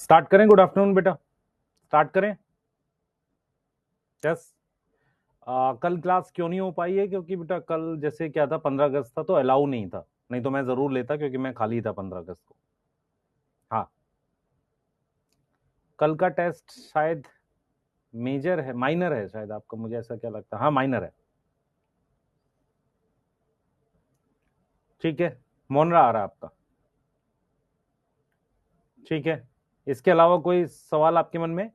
Start करें। Good afternoon बेटा, start करें। यस। कल क्लास क्यों नहीं हो पाई है? क्योंकि बेटा कल जैसे क्या था, 15 अगस्त था तो अलाउ नहीं था, नहीं तो मैं जरूर लेता क्योंकि मैं खाली था 15 अगस्त को। हाँ, कल का टेस्ट शायद मेजर है, माइनर है शायद आपका, मुझे ऐसा क्या लगता है। हाँ माइनर है। ठीक है, मोनरा आ रहा है आपका। ठीक है, इसके अलावा कोई सवाल आपके मन में?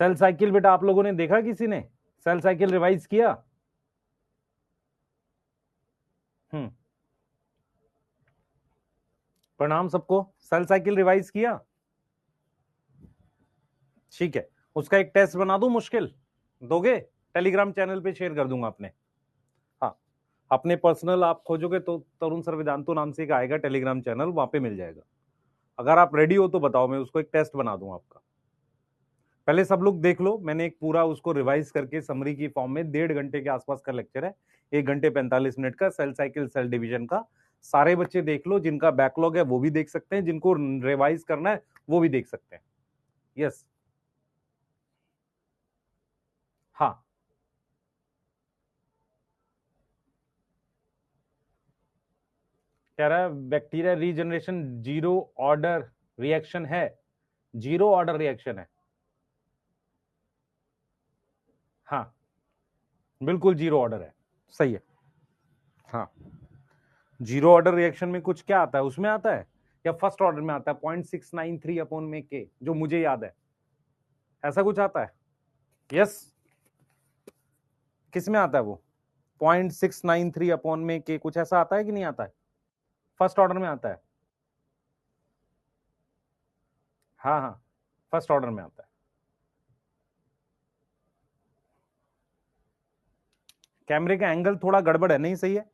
सेल साइकिल बेटा आप लोगों ने देखा? किसी ने सेल साइकिल रिवाइज किया? हम्म, प्रणाम सबको। सेल साइकिल रिवाइज किया? ठीक है, उसका एक टेस्ट बना दूं मुश्किल? दोगे? टेलीग्राम चैनल पे शेयर कर दूंगा अपने। हाँ, अपने पर्सनल आप खोजोगे तो तरुण सर वेदांतो नाम से एक आएगा टेलीग्राम चैनल, वहां पे मिल जाएगा। अगर आप रेडी हो तो बताओ, मैं उसको एक टेस्ट बना दूं आपका। पहले सब लोग देख लो, मैंने एक पूरा उसको रिवाइज करके समरी की फॉर्म में 1.5 घंटे के आसपास का लेक्चर है, 1 घंटे 45 मिनट का, सेल साइकिल सेल डिवीजन का। सारे बच्चे देख लो, जिनका बैकलॉग है वो भी देख सकते हैं, जिनको रिवाइज करना है वो भी देख सकते हैं। यस। हाँ, कह रहा है bacteria regeneration zero order reaction है। जीरो ऑर्डर रिएक्शन है। हाँ, बिल्कुल जीरो ऑर्डर है। सही है। हाँ, जीरो ऑर्डर रिएक्शन में कुछ क्या आता है उसमें आता है, या फर्स्ट ऑर्डर में आता है? 0.693 अपॉन में के, जो मुझे याद है ऐसा कुछ आता है। यस, किस में आता है वो? 0.693 अपॉन में के, कुछ ऐसा आता है कि नहीं आता है? फर्स्ट ऑर्डर में आता है। हाँ हाँ, फर्स्ट ऑर्डर में आता है। कैमरे का एंगल थोड़ा गड़बड़ है, नहीं सही है।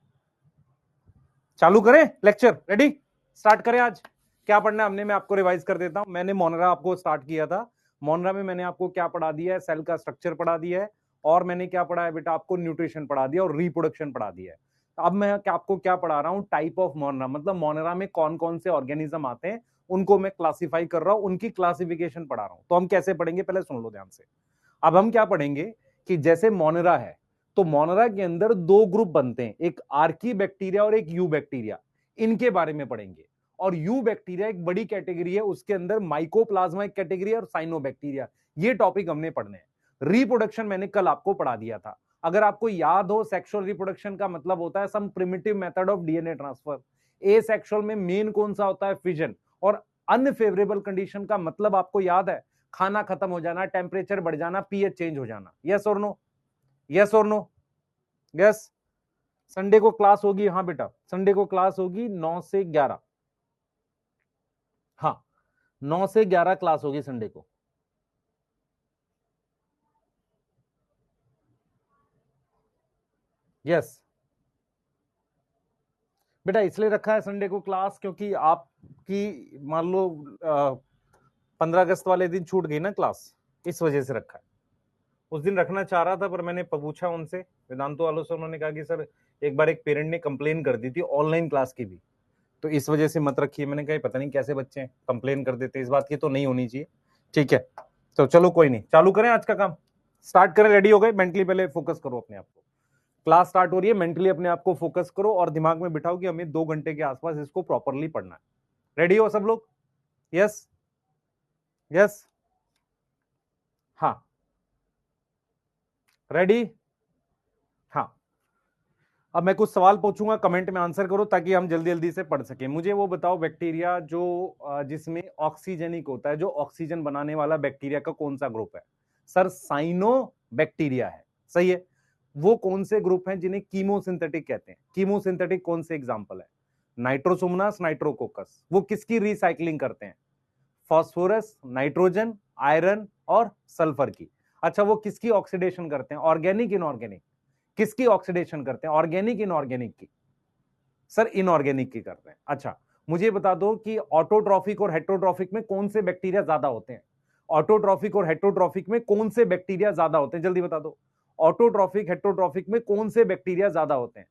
चालू करें लेक्चर? रेडी? स्टार्ट करें। आज क्या पढ़ना है हमने, मैं आपको रिवाइज कर देता हूं। मैंने मोनरा आपको स्टार्ट किया था। मोनरा में मैंने आपको क्या पढ़ा दिया है? सेल का स्ट्रक्चर पढ़ा दिया है। और मैंने क्या पढ़ा है बेटा? आपको न्यूट्रिशन पढ़ा दिया और रिप्रोडक्शन पढ़ा दिया है। अब मैं आपको क्या पढ़ा रहा हूं? टाइप ऑफ मोनरा, मतलब मोनरा में कौन कौन से ऑर्गेनिज्म आते हैं, उनको मैं क्लासिफाई कर रहा हूं, उनकी क्लासिफिकेशन पढ़ा रहा हूं। तो हम कैसे पढ़ेंगे पहले सुन लो ध्यान से। अब हम क्या पढ़ेंगे कि जैसे मोनरा है तो मोनरा के अंदर दो ग्रुप बनते हैं, एक आर्की बैक्टीरिया और एक यू बैक्टीरिया। इनके बारे में पढ़ेंगे। और यू बैक्टीरिया एक बड़ी कैटेगरी है, उसके अंदर माइकोप्लाज्मा एक कैटेगरी है और साइनोबैक्टीरिया। ये टॉपिक हमने पढ़ने हैं। रिप्रोडक्शन मैंने कल आपको पढ़ा दिया था। अगर आपको याद हो, सेक्सुअल रिप्रोडक्शन का मतलब होता है some primitive method of DNA transfer. Asexual में मेन कौन सा होता है? फिजन। और अनफेवरेबल कंडीशन का मतलब आपको याद है? खाना खत्म हो जाना, टेम्परेचर बढ़ जाना, पीएच चेंज हो जाना। यस और नो? यस और नो? यस। संडे को क्लास होगी? हाँ बेटा, संडे को क्लास होगी 9 से 11। हाँ, 9 से 11 क्लास होगी संडे को। यस बेटा, इसलिए रखा है संडे को क्लास क्योंकि आपकी मान लो 15 अगस्त वाले दिन छूट गई ना क्लास, इस वजह से रखा है। उस दिन रखना चाह रहा था पर मैंने पूछा उनसे, वेदांतो वालों से, उन्होंने कहा कि सर एक बार एक पेरेंट ने कंप्लेन कर दी थी ऑनलाइन क्लास की भी, तो इस वजह से मत रखिए। मैंने कहा पता नहीं कैसे बच्चे हैं, कंप्लेन कर देते, इस बात की तो नहीं होनी चाहिए। ठीक है, तो चलो कोई नहीं, चालू करें आज का काम। स्टार्ट करें। रेडी हो गए? मेंटली पहले फोकस करो अपने आप को। क्लास स्टार्ट हो रही है, मेंटली अपने आप को फोकस करो और दिमाग में बिठाओ कि हमें 2 घंटे के आसपास इसको प्रॉपरली पढ़ना है। रेडी हो सब लोग? यस। यस। हाँ, रेडी? हाँ। अब मैं कुछ सवाल पूछूंगा, कमेंट में आंसर करो ताकि हम जल्दी जल्दी से पढ़ सकें। मुझे वो बताओ, बैक्टीरिया जो जिसमें ऑक्सीजनिक होता है, जो ऑक्सीजन बनाने वाला बैक्टीरिया का कौन सा ग्रुप है? सर साइनो बैक्टीरिया है। सही है। वो कौन से ग्रुप हैं जिन्हें कीमोसिंथेटिक कहते हैं? कीमोसिंथेटिक कौन से एग्जांपल है? नाइट्रोसोमनास, नाइट्रोकोकस। वो किसकी रिसाइकलिंग करते हैं? फास्फोरस, नाइट्रोजन, आयरन और सल्फर की। अच्छा, वो किसकी ऑक्सीडेशन करते हैं? Organic, inorganic? किसकी ऑक्सीडेशन करते हैं? ऑर्गेनिक, इनऑर्गेनिक की? सर इनऑर्गेनिक की करते हैं। अच्छा, मुझे बता दो कि ऑटोट्रॉफिक और हेट्रोट्रॉफिक में कौन से बैक्टीरिया ज्यादा होते हैं? ऑटोट्रॉफिक और हेट्रोट्रॉफिक में कौन से बैक्टीरिया ज्यादा होते हैं? जल्दी बता दो। ऑटोट्रॉफिक हेट्रोट्रॉफिक में कौन से बैक्टीरिया ज्यादा होते हैं?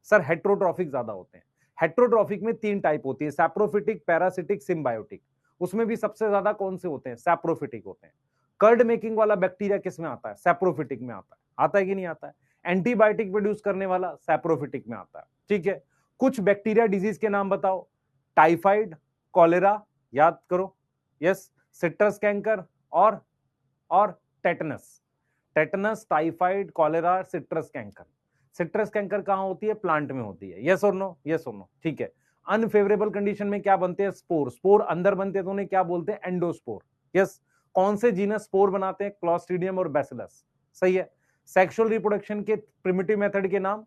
सर हेट्रोट्रॉफिक ज्यादा होते हैं। हेट्रोट्रॉफिक में 3 टाइप होती है, सैप्रोफिटिक, पैरासिटिक, सिम्बायोटिक। उसमें भी सबसे ज्यादा कौन से होते हैं? सैप्रोफिटिक होते हैं। कर्ड मेकिंग वाला बैक्टीरिया किस में आता है? सैप्रोफिटिक में आता है कि नहीं आता है? एंटीबायोटिक प्रोड्यूस करने वाला सैप्रोफिटिक में आता है, ठीक है। कुछ बैक्टीरिया डिजीज के नाम बताओ। टाइफाइड, कॉलेरा, याद करो, यस, सिट्रस कैंकर और tetanus. Tetanus, typhoid, cholera, citrus canker. Citrus canker कहां होती है? प्लांट में होती है, यस और नो? यस और नो, ठीक है। अनफेवरेबल कंडीशन में क्या बनते हैं? स्पोर। स्पोर अंदर बनते हैं तो उन्हें क्या बोलते हैं? Endospore, yes. कौन से जीनस स्पोर बनाते हैं? क्लॉस्ट्रीडियम और बैसिलस, सही है। सेक्सुअल रिप्रोडक्शन के प्रिमिटिव मेथड के नाम?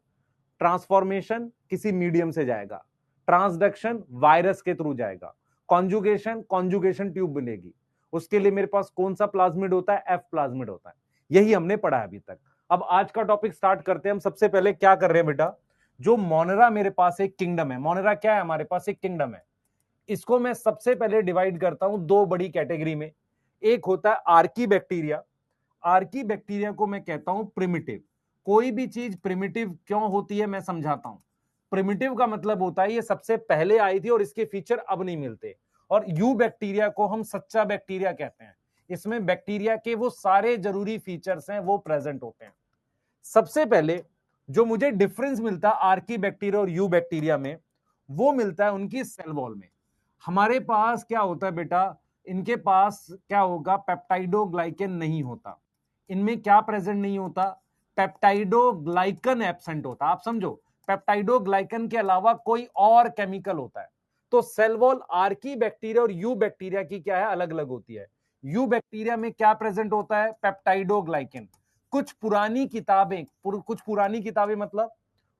ट्रांसफॉर्मेशन, किसी मीडियम से जाएगा। ट्रांसडक्शन, वायरस के थ्रू जाएगा। कॉन्जुगेशन, कॉन्जुगेशन ट्यूब बनेगी। उसके लिए मेरे पास कौन सा प्लाज्मिड होता है? एफ प्लाज्मिड होता है। यही हमने पढ़ा है अभी तक। अब आज का टॉपिक स्टार्ट करते हैं। हम सबसे पहले क्या कर रहे हैं बेटा, जो मोनेरा मेरे पास एक किंगडम है। मोनेरा क्या है? हमारे पास एक किंगडम है। इसको मैं सबसे पहले डिवाइड करता हूं 2 बड़ी कैटेगरी में। एक होता है आर्की बैक्टीरिया। आर्की बैक्टीरिया को मैं कहता हूं प्रिमिटिव। कोई भी चीज प्रिमिटिव क्यों होती है मैं समझाता हूं। प्रिमिटिव का मतलब होता है ये सबसे पहले आई थी और इसके फीचर अब नहीं मिलते। और यू बैक्टीरिया को हम सच्चा बैक्टीरिया कहते हैं। इसमें बैक्टीरिया के वो सारे जरूरी फीचर्स हैं वो प्रेजेंट होते हैं। सबसे पहले जो मुझे डिफरेंस मिलता है आर्की बैक्टीरिया और यू बैक्टीरिया में, वो मिलता है उनकी सेल वॉल में। हमारे पास क्या होता है बेटा, इनके पास क्या होगा? पेप्टाइडोग्लाइकन नहीं होता। इनमें क्या प्रेजेंट नहीं होता? पेप्टाइडोग्लाइकन एब्सेंट होता। आप समझो, पेप्टाइडोग्लाइकन के अलावा कोई और केमिकल होता है। तो सेल वॉल आर्की बैक्टीरिया और यू बैक्टीरिया की क्या है? अलग अलग होती है। यू बैक्टीरिया में क्या प्रेजेंट होता है? पेप्टाइडोग्लाइकन। कुछ पुरानी किताबें मतलब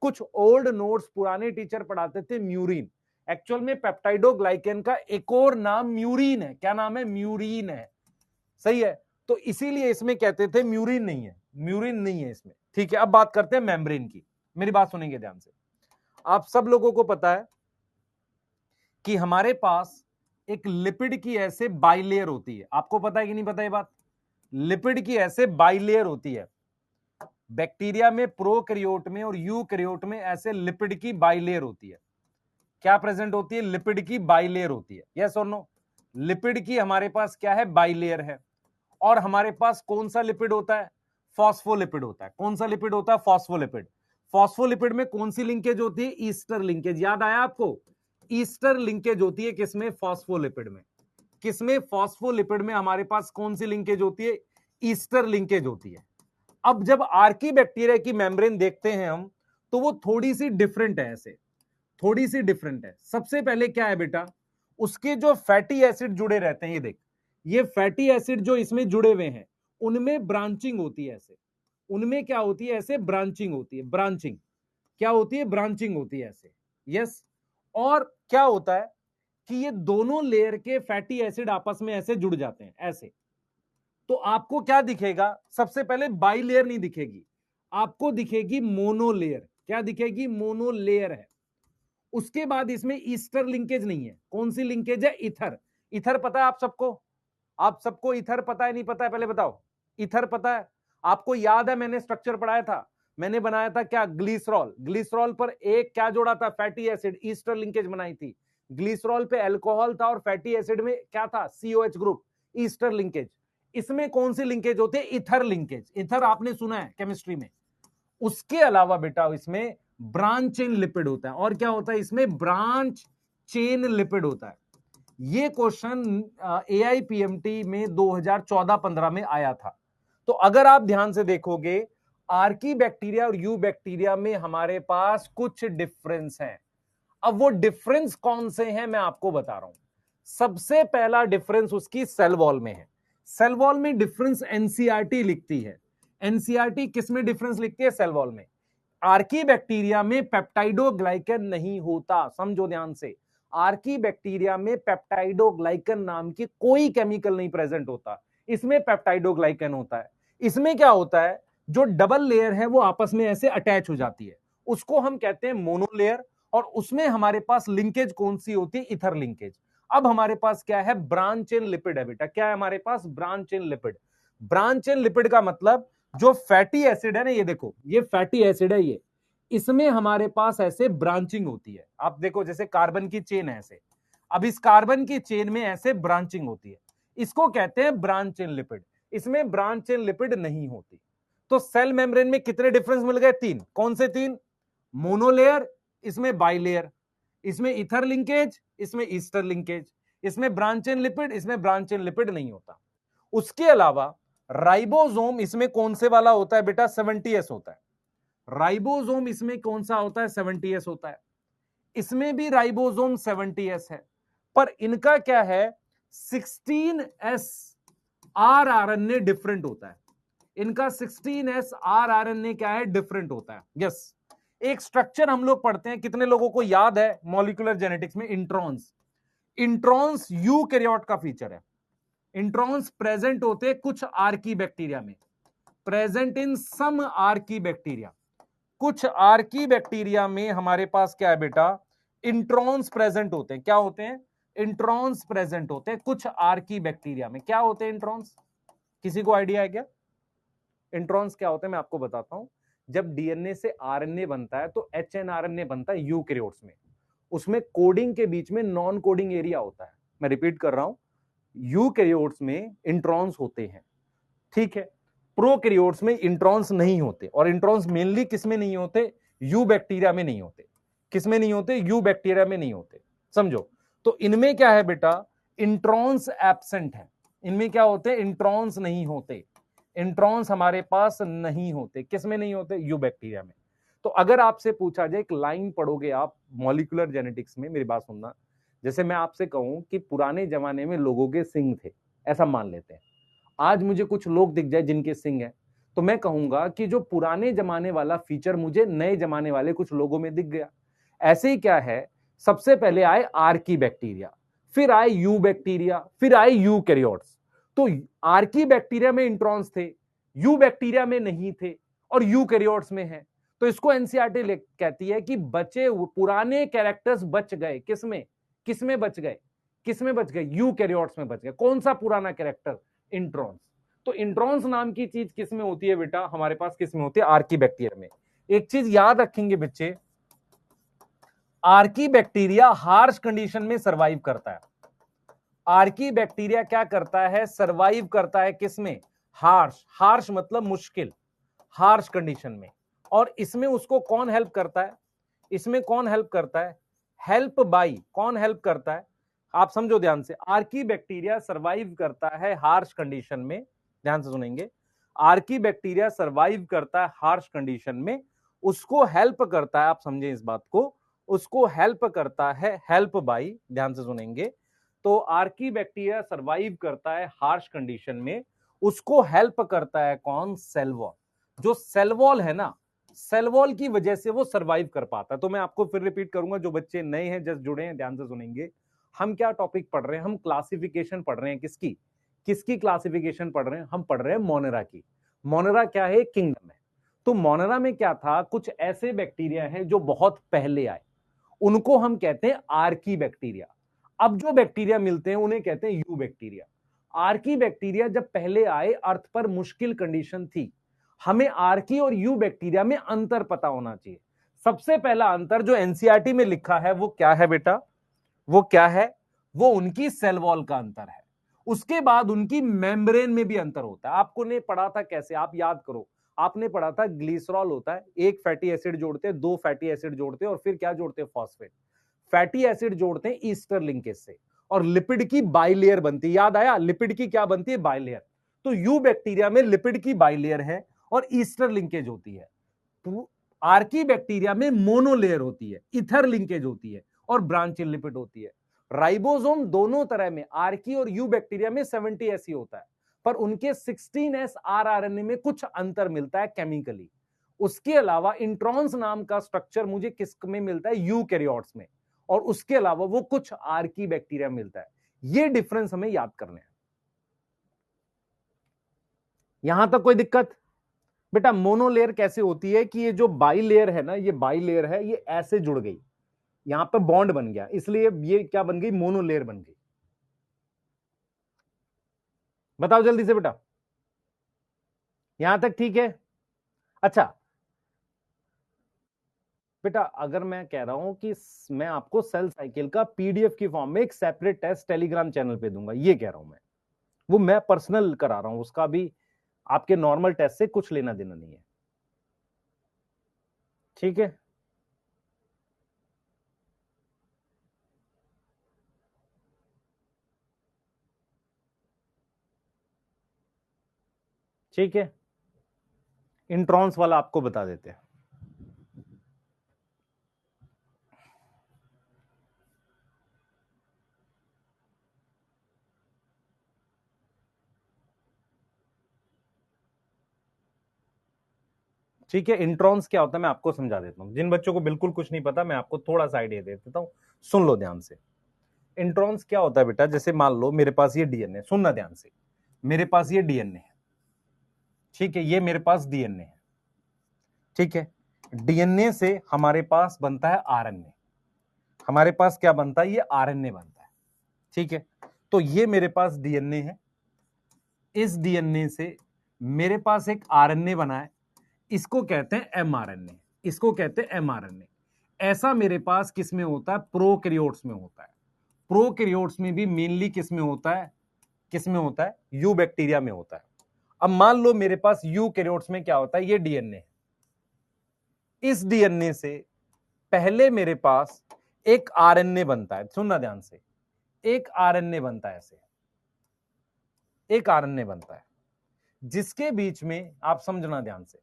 कुछ ओल्ड नोट्स पुराने टीचर पढ़ाते थे म्यूरिन। एक्चुअल में पेप्टाइडोग्लाइकन का एक और नाम म्यूरिन है। क्या नाम है? म्यूरिन है, सही है। तो इसीलिए इसमें कहते थे म्यूरिन नहीं है, म्यूरिन नहीं है इसमें, ठीक है। अब बात करते हैं मेम्ब्रेन की। मेरी बात सुनेंगे ध्यान से। आप सब लोगों को पता है कि हमारे पास एक लिपिड की ऐसे बाइलेयर होती है। आपको पता है कि नहीं पता ये बात? लिपिड की ऐसे बाइलेयर होती है। बैक्टीरिया में, प्रोकैरियोट में और यूकैरियोट में ऐसे लिपिड की बाइलेयर होती है। क्या प्रेजेंट होती है? लिपिड की बाइलेयर होती है, यस और नो? लिपिड की हमारे पास क्या है? बाइलेयर है। और हमारे पास कौन सा लिपिड होता है? फॉस्फोलिपिड होता है। कौन सा लिपिड होता है? फॉस्फोलिपिड। फॉस्फोलिपिड में कौन सी लिंकेज होती है? Easter linkage. याद आया आपको? ईस्टर लिंकेज होती है किसमें? फॉस्फोलिपिड में। किसमें? फॉस्फोलिपिड में हमारे पास कौन सी लिंकेज होती है? ईस्टर लिंकेज होती है। अब जब आर्की बैक्टीरिया की मेम्ब्रेन देखते हैं हम, तो वो थोड़ी सी डिफरेंट है, ऐसे थोड़ी सी डिफरेंट है। सबसे पहले क्या है बेटा, उसके जो फैटी एसिड जुड़े रहते हैं, ये देख, ये फैटी एसिड जो इसमें जुड़े हुए हैं उनमें ब्रांचिंग होती है ऐसे। उनमें क्या होती है? ऐसे ब्रांचिंग होती है। ब्रांचिंग क्या होती है? ब्रांचिंग होती है ऐसे, यस। और क्या होता है कि ये दोनों लेयर के फैटी एसिड आपस में ऐसे जुड़ जाते हैं ऐसे। तो आपको क्या दिखेगा? सबसे पहले बाई लेयर नहीं दिखेगी, आपको दिखेगी मोनोलेयर। क्या दिखेगी? मोनोलेयर है। उसके बाद इसमें ईस्टर लिंकेज नहीं है। कौन सी लिंकेज है? इथर। इथर पता है आप सबको? आप सबको इथर पता है नहीं पता है? पहले बताओ। इथर पता है आपको? याद है मैंने स्ट्रक्चर पढ़ाया था, मैंने बनाया था क्या? ग्लिसरॉल। ग्लिसरॉल पर एक क्या जोड़ा था? Fatty acid. ईस्टर लिंकेज बनाई थी। ग्लिसरॉल पे अल्कोहल था और फैटी एसिड में क्या था? COH group. Easter linkage. इसमें कौन सी लिंकेज होती है? Ether linkage. इथर आपने सुना है केमिस्ट्री में। उसके अलावा बेटा इसमें ब्रांच चेन लिपिड होता है। और क्या होता है इसमें? ब्रांच चेन लिपिड होता है। ये क्वेश्चन AIPMT में 2014-15 में आया था। तो अगर आप ध्यान से देखोगे, आर्की बैक्टीरिया और यू बैक्टीरिया में हमारे पास कुछ डिफरेंस है। अब वो डिफरेंस कौन से हैं मैं आपको बता रहा हूं। सबसे पहला डिफरेंस उसकी सेल वॉल में है। सेल वॉल में डिफरेंस NCERT लिखती है। NCERT किस में डिफरेंस लिखती है? सेल वॉल में। आर्की बैक्टीरिया में पेप्टाइडोग्लाइकन नहीं होता, समझो ध्यान से। आर्की बैक्टीरिया में पेप्टाइडोग्लाइकन नाम की कोई केमिकल नहीं प्रेजेंट होता, इसमें पेप्टाइडोग्लाइकन होता है। इसमें क्या होता है? जो डबल लेयर है वो आपस में ऐसे अटैच हो जाती है, उसको हम कहते हैं मोनोलेयर। और उसमें हमारे पास लिंकेज कौन सी होती है? Ether linkage. अब हमारे पास क्या है? ब्रांच चेन लिपिड है बेटा। क्या है हमारे पास? Branch chain lipid. Branch chain lipid का मतलब जो फैटी एसिड है ना, ये देखो, ये फैटी एसिड है, ये इसमें हमारे पास ऐसे ब्रांचिंग होती है। आप देखो जैसे कार्बन की चेन है ऐसे, अब इस कार्बन की चेन में ऐसे ब्रांचिंग होती है, इसको कहते हैं ब्रांच चेन लिपिड। इसमें ब्रांच चेन लिपिड नहीं होती। तो सेल मेम्ब्रेन में कितने डिफरेंस मिल गए? 3। कौन से 3? मोनोलेयर, इसमें बाइलेयर, इसमें ईथर लिंकेज, इसमें ईस्टर लिंकेज, इसमें ब्रांच चेन लिपिड, इसमें ब्रांच चेन लिपिड नहीं होता। उसके अलावा राइबोसोम इसमें कौन से वाला होता है बेटा? 70S होता है। राइबोसोम इसमें कौन सा होता है? 70S होता है। इसमें भी राइबोसोम 70S है, पर इनका क्या है? 16S आर आरएनए डिफरेंट होता है। इनका 16S आर आरएनए क्या है? डिफरेंट होता है। यस, एक स्ट्रक्चर हम लोग पढ़ते हैं, कितने लोगों को याद है मॉलिक्यूलर जेनेटिक्स में? इंट्रॉन्स। इंट्रॉन्स यूकैरियोट का फीचर है। इंट्रॉन्स प्रेजेंट होते कुछ आर्की बैक्टीरिया में, present in some archaebacteria. कुछ आर्की बैक्टीरिया में हमारे पास क्या है बेटा? इंट्रॉन्स प्रेजेंट होते हैं। क्या होते हैं? इंट्रॉन्स प्रेजेंट होते हैं कुछ आर्की बैक्टीरिया में। क्या होते हैं इंट्रॉन्स? किसी को आइडिया है क्या? इंट्रॉन्स क्या होते हैं? मैं आपको बताता हूं। जब डीएनए से आरएनए बनता है तो एचएनआरएनए बनता है यूकैरियोट्स में। उसमें कोडिंग के बीच में नॉन कोडिंग एरिया होता है। मैं रिपीट कर रहा हूं, यूकैरियोट्स में इंट्रॉन्स होते हैं, ठीक है। प्रोकैरियोट्स में इंट्रॉन्स नहीं होते, और इंट्रॉन्स मेनली किसमें नहीं होते? यू बैक्टीरिया में नहीं होते। किसमें नहीं होते? यू बैक्टीरिया में नहीं होते, समझो। तो इनमें क्या है बेटा? इंट्रॉन्स एब्सेंट है। इनमें क्या होते? इंट्रॉन्स नहीं होते। इंट्रॉन्स हमारे पास नहीं होते। किसमें नहीं होते? यू बैक्टीरिया में। तो अगर आपसे पूछा जाए, एक लाइन पढ़ोगे आप मॉलिक्यूलर जेनेटिक्स में, मेरी बात सुनना, जैसे मैं आपसे कहूं कि पुराने जमाने में लोगों के सिंग थे, ऐसा मान लेते हैं। आज मुझे कुछ लोग दिख जाए जिनके सिंग है, तो मैं कहूंगा कि जो पुराने जमाने वाला फीचर मुझे नए जमाने वाले कुछ लोगों में दिख गया। ऐसे ही क्या है, सबसे पहले आए आर्की बैक्टीरिया, फिर आए यू बैक्टीरिया, फिर आए यूकैरियोट्स। तो आर्की बैक्टीरिया में इंट्रॉन्स थे, यू बैक्टीरिया में नहीं थे, और यूकैरियोट्स में है। तो इसको एनसीईआरटी कहती है कि बचे पुराने कैरेक्टर्स बच गए। किसमें? किसमें बच गए? किसमें बच गए? यूकैरियोट्स में बच गए। कौन सा पुराना कैरेक्टर? इंट्रॉन्स। तो इंट्रॉन्स नाम की चीज किसमें होती है बेटा? हमारे पास किसमें होती है? आर्की बैक्टीरिया में। एक चीज याद रखेंगे बच्चे, आर्की बैक्टीरिया हार्श कंडीशन में सरवाइव करता है। आर्की बैक्टीरिया क्या करता है? सरवाइव करता है किसमें? हार्श। हार्श मतलब मुश्किल, हार्श कंडीशन में। और इसमें उसको कौन हेल्प करता है? इसमें कौन हेल्प करता है? Help by. कौन हेल्प करता है? आप समझो ध्यान से, आर्की बैक्टीरिया सरवाइव करता है हार्श कंडीशन में। ध्यान से सुनेंगे, आर्की बैक्टीरिया सरवाइव करता है हार्श कंडीशन में, उसको हेल्प करता है, आप समझे इस बात को, उसको हेल्प करता है हेल्प बाई। ध्यान से सुनेंगे, तो आर्की बैक्टीरिया सरवाइव करता है हार्श कंडीशन में, उसको हेल्प करता है कौन? Cell wall. जो सेल वॉल है ना, सेल वॉल की वजह से वो सरवाइव कर पाता है। तो मैं आपको फिर रिपीट करूंगा, जो बच्चे नए हैं जस्ट जुड़े हैं ध्यान से सुनेंगे। हम क्या टॉपिक पढ़ रहे हैं? हम क्लासिफिकेशन पढ़ रहे हैं। किसकी? किसकी क्लासिफिकेशन पढ़ रहे हैं? हम पढ़ रहे हैं मोनेरा की। मोनेरा क्या है? किंगडम है। तो मोनेरा में क्या था? कुछ ऐसे बैक्टीरिया हैं जो बहुत पहले आए, उनको हम कहते हैं आर्की बैक्टीरिया। अब जो बैक्टीरिया मिलते हैं उन्हें कहते हैं यू बैक्टीरिया। आर्की बैक्टीरिया जब पहले आए, अर्थ पर मुश्किल कंडीशन थी। हमें आर्की और यू बैक्टीरिया में अंतर पता होना चाहिए। सबसे पहला अंतर जो एनसीईआरटी में लिखा है वो क्या है बेटा? वो क्या है? वो उनकी सेल वॉल का अंतर है। उसके बाद उनकी मेम्ब्रेन में भी अंतर होता है। आपको ने पढ़ा था कैसे? आप याद करो, आपने पढ़ा था ग्लिसरॉल होता है, एक फैटी एसिड जोड़ते हैं, दो फैटी एसिड जोड़ते हैं, और फिर क्या जोड़ते हैं? फॉस्फेट। फैटी एसिड जोड़ते हैं ईस्टर लिंकेज से, और लिपिड की बाइलेयर बनती है। याद आया? लिपिड की क्या बनती है? बाइलेयर। तो यू बैक्टीरिया में लिपिड की बाइलेयर है और ईस्टर लिंकेज होती है। तो आर्की बैक्टीरिया में मोनोलेयर होती है, इथर लिंकेज होती है, और ब्रांचिल लिपिड होती है। राइबोसोम दोनों तरह में, आर्की और यू बैक्टीरिया में 70S ही होता है, पर उनके 16S आरआरएनए में कुछ अंतर मिलता है केमिकली। उसके अलावा इंट्रॉन्स नाम का स्ट्रक्चर मुझे किस में मिलता है? यूकैरियोट्स में। और उसके अलावा वो कुछ आर्की बैक्टीरिया मिलता है। ये डिफरेंस हमें याद करने हैं। यहां तक कोई दिक्कत? बेटा मोनोलेयर कैसे होती है कि ये जो बाइलेयर है ना, ये बाइलेयर है, ये ऐसे जुड़ गई, यहां पे बॉन्ड बन गया, इसलिए ये क्या बन गई? मोनोलेयर बन गई। बताओ जल्दी से बेटा, यहां तक ठीक है? अच्छा, बेटा अगर मैं कह रहा हूं कि मैं आपको सेल साइकिल का पीडीएफ की फॉर्म में एक सेपरेट टेस्ट टेलीग्राम चैनल पे दूंगा, ये कह रहा हूं मैं, वो मैं पर्सनल करा रहा हूं, उसका भी आपके नॉर्मल टेस्ट से कुछ लेना देना नहीं है। ठीक है, ठीक है, इंट्रॉन्स वाला आपको बता देते हैं। ठीक है, इंट्रॉन्स क्या होता है मैं आपको समझा देता हूं, जिन बच्चों को बिल्कुल कुछ नहीं पता मैं आपको थोड़ा सा आइडिया दे देता हूं, सुन लो ध्यान से। इंट्रॉन्स क्या होता है बेटा, जैसे मान लो मेरे पास ये डीएनए, सुनना ध्यान से, मेरे पास ये डीएनए है, ठीक है, ये मेरे पास डीएनए है, ठीक है, डीएनए से हमारे पास बनता है आरएनए, हमारे पास क्या बनता है, ये आरएनए बनता है, ठीक है। तो ये मेरे पास डीएनए है, इस डीएनए से मेरे पास एक आरएनए बना है, इसको कहते हैं एमआरएनए, इसको कहते हैं एमआरएनए। ऐसा मेरे पास किस में होता है, प्रोकैरियोट्स में होता है। प्रोकैरियोट्स में भी मेनली किस में होता है, किस में होता है, यू बैक्टीरिया में होता है। अब मान लो मेरे पास यूकैरियोट्स में क्या होता है, ये डीएनए, इस डीएनए से पहले मेरे पास एक आरएनए बनता है, सुनना ध्यान से, एक आरएनए बनता है, ऐसे एक आरएनए बनता है, जिसके बीच में आप समझना ध्यान से,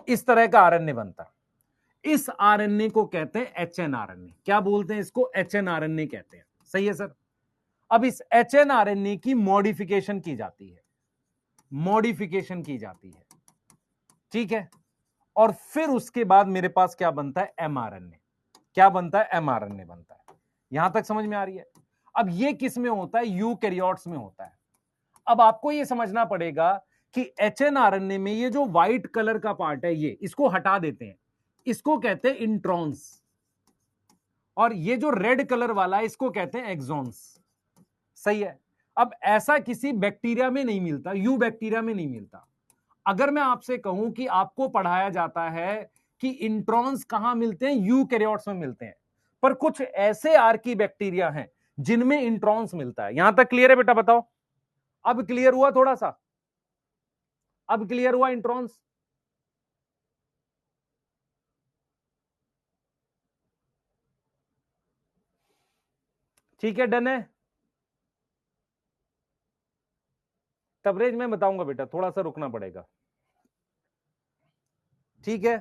इस तरह का आरएनए बनता है। इस आरएनए को कहते हैं एचएनआरएनए। क्या बोलते हैं इसको, एचएनआरएनए कहते हैं, सही है सर। अब इस एचएनआरएनए की मॉडिफिकेशन की जाती है, मॉडिफिकेशन की जाती है, ठीक है, और फिर उसके बाद मेरे पास क्या बनता है, एमआरएनए। क्या बनता है, एमआरएनए बनता है। यहां तक समझ में आ रही है। अब ये किस में होता है, यूकैरियोट्स में होता है। अब आपको ये समझना पड़ेगा कि एचएनआरएनए में ये जो व्हाइट कलर का पार्ट है, ये इसको हटा देते हैं, इसको कहते हैं इंट्रॉन्स, और ये जो रेड कलर वाला है इसको कहते हैं एक्सॉन्स, सही है। अब ऐसा किसी बैक्टीरिया में नहीं मिलता, यू बैक्टीरिया में नहीं मिलता। अगर मैं आपसे कहूं कि आपको पढ़ाया जाता है कि इंट्रॉन्स कहां मिलते हैं, यूकैरियोट्स में मिलते हैं, पर कुछ ऐसे आर्की बैक्टीरिया हैं जिनमें इंट्रॉन्स मिलता है। यहां तक क्लियर है बेटा, बताओ, अब क्लियर हुआ थोड़ा सा, अब क्लियर हुआ इंट्रॉन्स। ठीक है, डन है। कवरेज मैं बताऊंगा बेटा, थोड़ा सा रुकना पड़ेगा, ठीक है।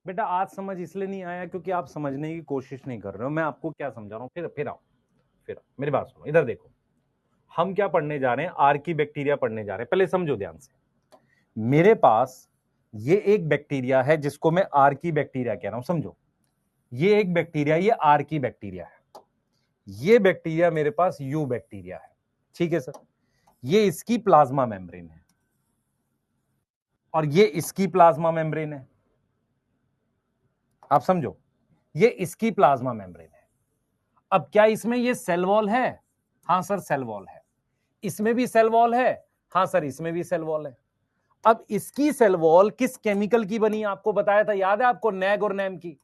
बेटा आज समझ इसलिए नहीं आया क्योंकि आप समझने की कोशिश नहीं कर रहे हो। मैं आपको क्या समझा रहा हूं, फिर आओ, फिर आओ, मेरी बात सुनो, इधर देखो। हम क्या पढ़ने जा रहे हैं, आर्की बैक्टीरिया पढ़ने जा रहे हैं। पहले समझो ध्यान से, मेरे पास ये एक बैक्टीरिया है जिसको मैं आर्की बैक्टीरिया कह रहा हूं, समझो। ये एक बैक्टीरिया, ये आर्की बैक्टीरिया है, ये बैक्टीरिया मेरे पास यू बैक्टीरिया है, ठीक है सर। ये इसकी प्लाज्मा मेम्ब्रेन है और ये इसकी प्लाज्मा मेम्ब्रेन है, आप समझो, ये इसकी प्लाज्मा मेम्ब्रेन है। अब क्या इसमें ये सेल वॉल है, हां सर सेल वॉल है। इसमें भी सेल वॉल है, हां सर इसमें भी सेल वॉल है। अब इसकी सेल वॉल किस केमिकल की बनी, आपको बताया था, याद है आपको, नैग और नैम की।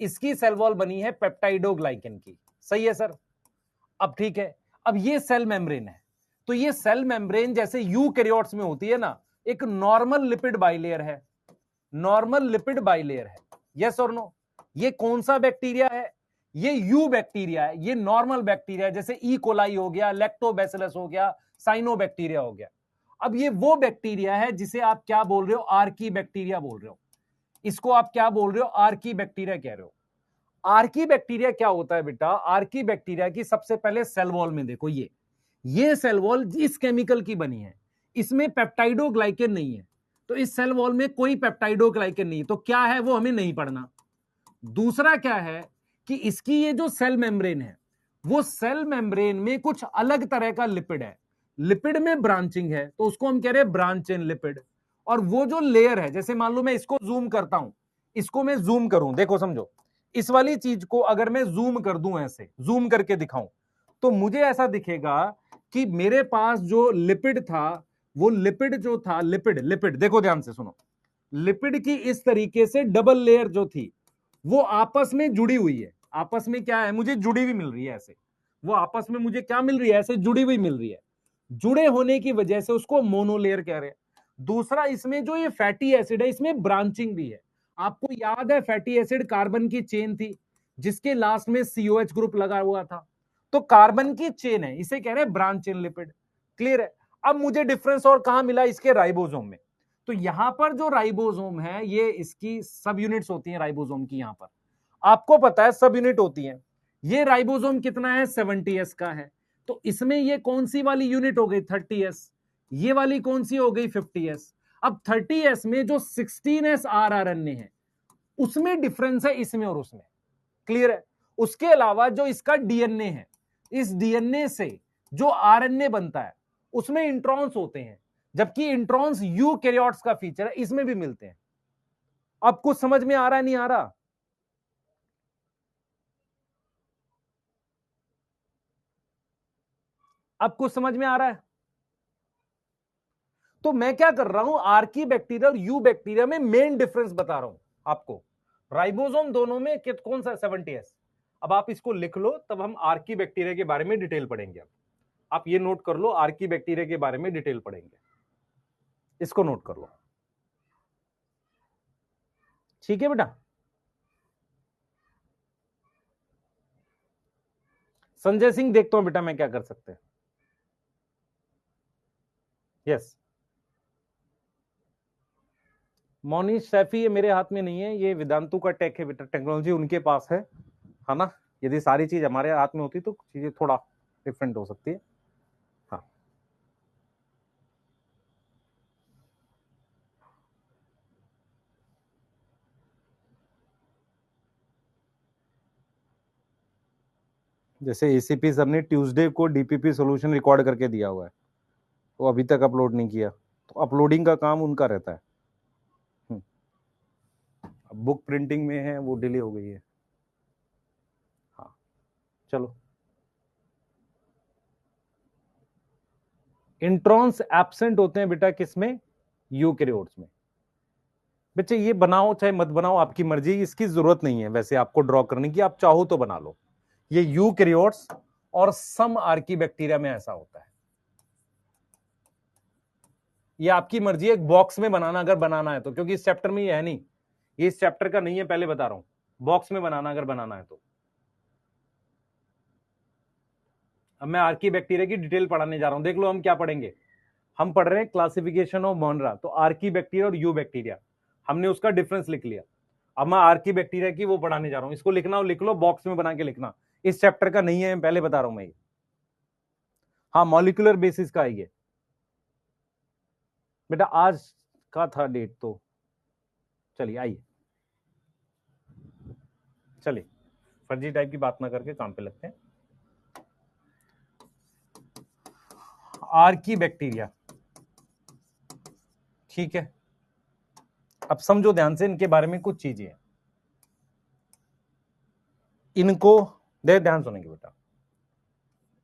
इसकी सेल वॉल बनी है पेप्टाइडोग्लाइकन की, सही है सर। अब ठीक है, अब ये सेल मेम्ब्रेन है, तो ये सेल मेम्ब्रेन जैसे यूकैरियोट्स में होती है ना, एक नॉर्मल लिपिड बाइलेयर है, नॉर्मल लिपिड बाइलेयर है, यस और नो। ये कौन सा बैक्टीरिया है, ये यू बैक्टीरिया है, ये नॉर्मल बैक्टीरिया है, जैसे ई कोलाई हो गया, लैक्टोबैसिलस हो गया, साइनोबैक्टीरिया हो गया। अब ये वो बैक्टीरिया है जिसे आप क्या बोल रहे हो, आर्की बैक्टीरिया बोल रहे हो। इसको आप क्या बोल रहे हो, आर्की बैक्टीरिया कह रहे हो। आर्की बैक्टीरिया क्या होता है बेटा, आर्की बैक्टीरिया की सबसे पहले सेल वॉल में देखो, ये सेल वॉल इस केमिकल की बनी है, इसमें पेप्टाइडोग्लाइकन नहीं है, तो इस सेल वॉल में कोई पेप्टाइडोग्लाइकन नहीं है, तो क्या है वो हमें नहीं पढ़ना। दूसरा क्या है कि इसकी ये जो सेल मेम्ब्रेन है, वो सेल मेम्ब्रेन में कुछ अलग तरह का लिपिड है, लिपिड में ब्रांचिंग है, तो उसको हम कह रहे हैं ब्रांच इन लिपिड। और वो जो लेयर है, जैसे मान लो मैं इसको जूम करता हूं, इसको मैं जूम करूं, देखो समझो, इस वाली चीज को अगर मैं जूम कर दूं, ऐसे जूम करके दिखाऊं, तो मुझे ऐसा दिखेगा कि मेरे पास जो लिपिड था, वो लिपिड जो था, लिपिड लिपिड देखो ध्यान से सुनो, लिपिड की इस तरीके से डबल लेयर जो थी वो आपस में जुड़ी हुई है। आपस में क्या है, मुझे जुड़ी हुई मिल रही है ऐसे, वो आपस में मुझे क्या मिल रही है, ऐसे जुड़ी हुई मिल रही है। जुड़े होने की वजह से उसको मोनोलेयर कह रहे हैं। दूसरा, इसमें जो ये फैटी एसिड है, इसमें ब्रांचिंग भी है। आपको याद है फैटी एसिड कार्बन की चेन थी जिसके लास्ट में COH ग्रुप लगा हुआ था, तो कार्बन की चेन है, इसे कह रहे हैं ब्रांच चेन लिपिड। क्लियर है। अब मुझे डिफरेंस और कहां मिला, इसके राइबोसोम में। तो यहां पर जो राइबोसोम है, ये इसकी सब यूनिट्स होती हैं राइबोसोम की, यहां पर आपको पता है सब यूनिट होती है। ये राइबोसोम कितना है, 70S का है। तो इसमें ये कौन सी वाली यूनिट हो गई, 30S। ये वाली कौन सी हो गई, 50S। अब 30S में जो 16S RNA है, उसमें डिफरेंस है इसमें और उसमें। क्लियर है। उसके अलावा जो इसका डीएनए है, इस डीएनए से जो आरएनए बनता है उसमें इंट्रॉन्स होते हैं, जबकि इंट्रॉन्स यूकैरियोट्स का फीचर है, इसमें भी मिलते हैं। अब कुछ समझ में आ रहा है, नहीं आ रहा? अब कुछ समझ में आ रहा है? तो मैं क्या कर रहा हूं, आर्की बैक्टीरिया और यू बैक्टीरिया में मेन डिफरेंस बता रहा हूं आपको। राइबोसोम दोनों में कौन सा, 70S। अब आप इसको लिख लो, तब हम आर्की बैक्टीरिया के बारे में डिटेल पढ़ेंगे। अब आप ये नोट कर लो, आर्की बैक्टीरिया के बारे में डिटेल पढ़ेंगे, इसको नोट कर लो। ठीक है बेटा। संजय सिंह, देखता हूं बेटा मैं क्या कर सकते हैं। यस। मोनीश सैफी, ये मेरे हाथ में नहीं है, ये वेदांतु का टेक है बेटा, टेक्नोलॉजी उनके पास है ना। यदि सारी चीज हमारे हाथ में होती तो चीजें थोड़ा डिफरेंट हो सकती है। हाँ, जैसे एसीपी सर ने ट्यूसडे को डीपीपी सॉल्यूशन रिकॉर्ड करके दिया हुआ है, वो अभी तक अपलोड नहीं किया, तो अपलोडिंग का काम उनका रहता है। अब बुक प्रिंटिंग में है, वो डिले हो गई है। हाँ, चलो। इंट्रॉन्स एब्सेंट होते हैं बेटा किसमें, यूकैरियोट्स में। बच्चे ये बनाओ चाहे मत बनाओ, आपकी मर्जी, इसकी जरूरत नहीं है वैसे आपको ड्रॉ करने की, आप चाहो तो बना लो। ये यूकैरियोट्स और सम आर्की बैक्टीरिया में ऐसा होता है। ये आपकी मर्जी है, एक बॉक्स में बनाना अगर बनाना है तो, क्योंकि इस चैप्टर में ये है नहीं, ये इस चैप्टर का नहीं है, पहले बता रहा हूं। बॉक्स में बनाना अगर बनाना है तो। अब मैं आर्की बैक्टीरिया की डिटेल पढ़ाने जा रहा हूं, देख लो हम क्या पढ़ेंगे। हम पढ़ रहे हैं क्लासिफिकेशन ऑफ मोनरा, तो आर्की बैक्टीरिया और यू बैक्टीरिया हमने उसका डिफरेंस लिख लिया। अब मैं आर्की बैक्टीरिया की वो पढ़ाने जा रहा हूं, इसको लिखना हो लिख लो, बॉक्स में बना के लिखना, इस चैप्टर का नहीं है, पहले बता रहा हूं मैं ये। हाँ, मॉलिक्यूलर बेसिस का है ये बेटा, आज का था डेट तो। चलिए आइए, चलिए फर्जी टाइप की बात ना करके काम पे लगते हैं। आर्की बैक्टीरिया, ठीक है। अब समझो ध्यान से, इनके बारे में कुछ चीजें हैं, इनको दे ध्यान सुनेंगे बेटा।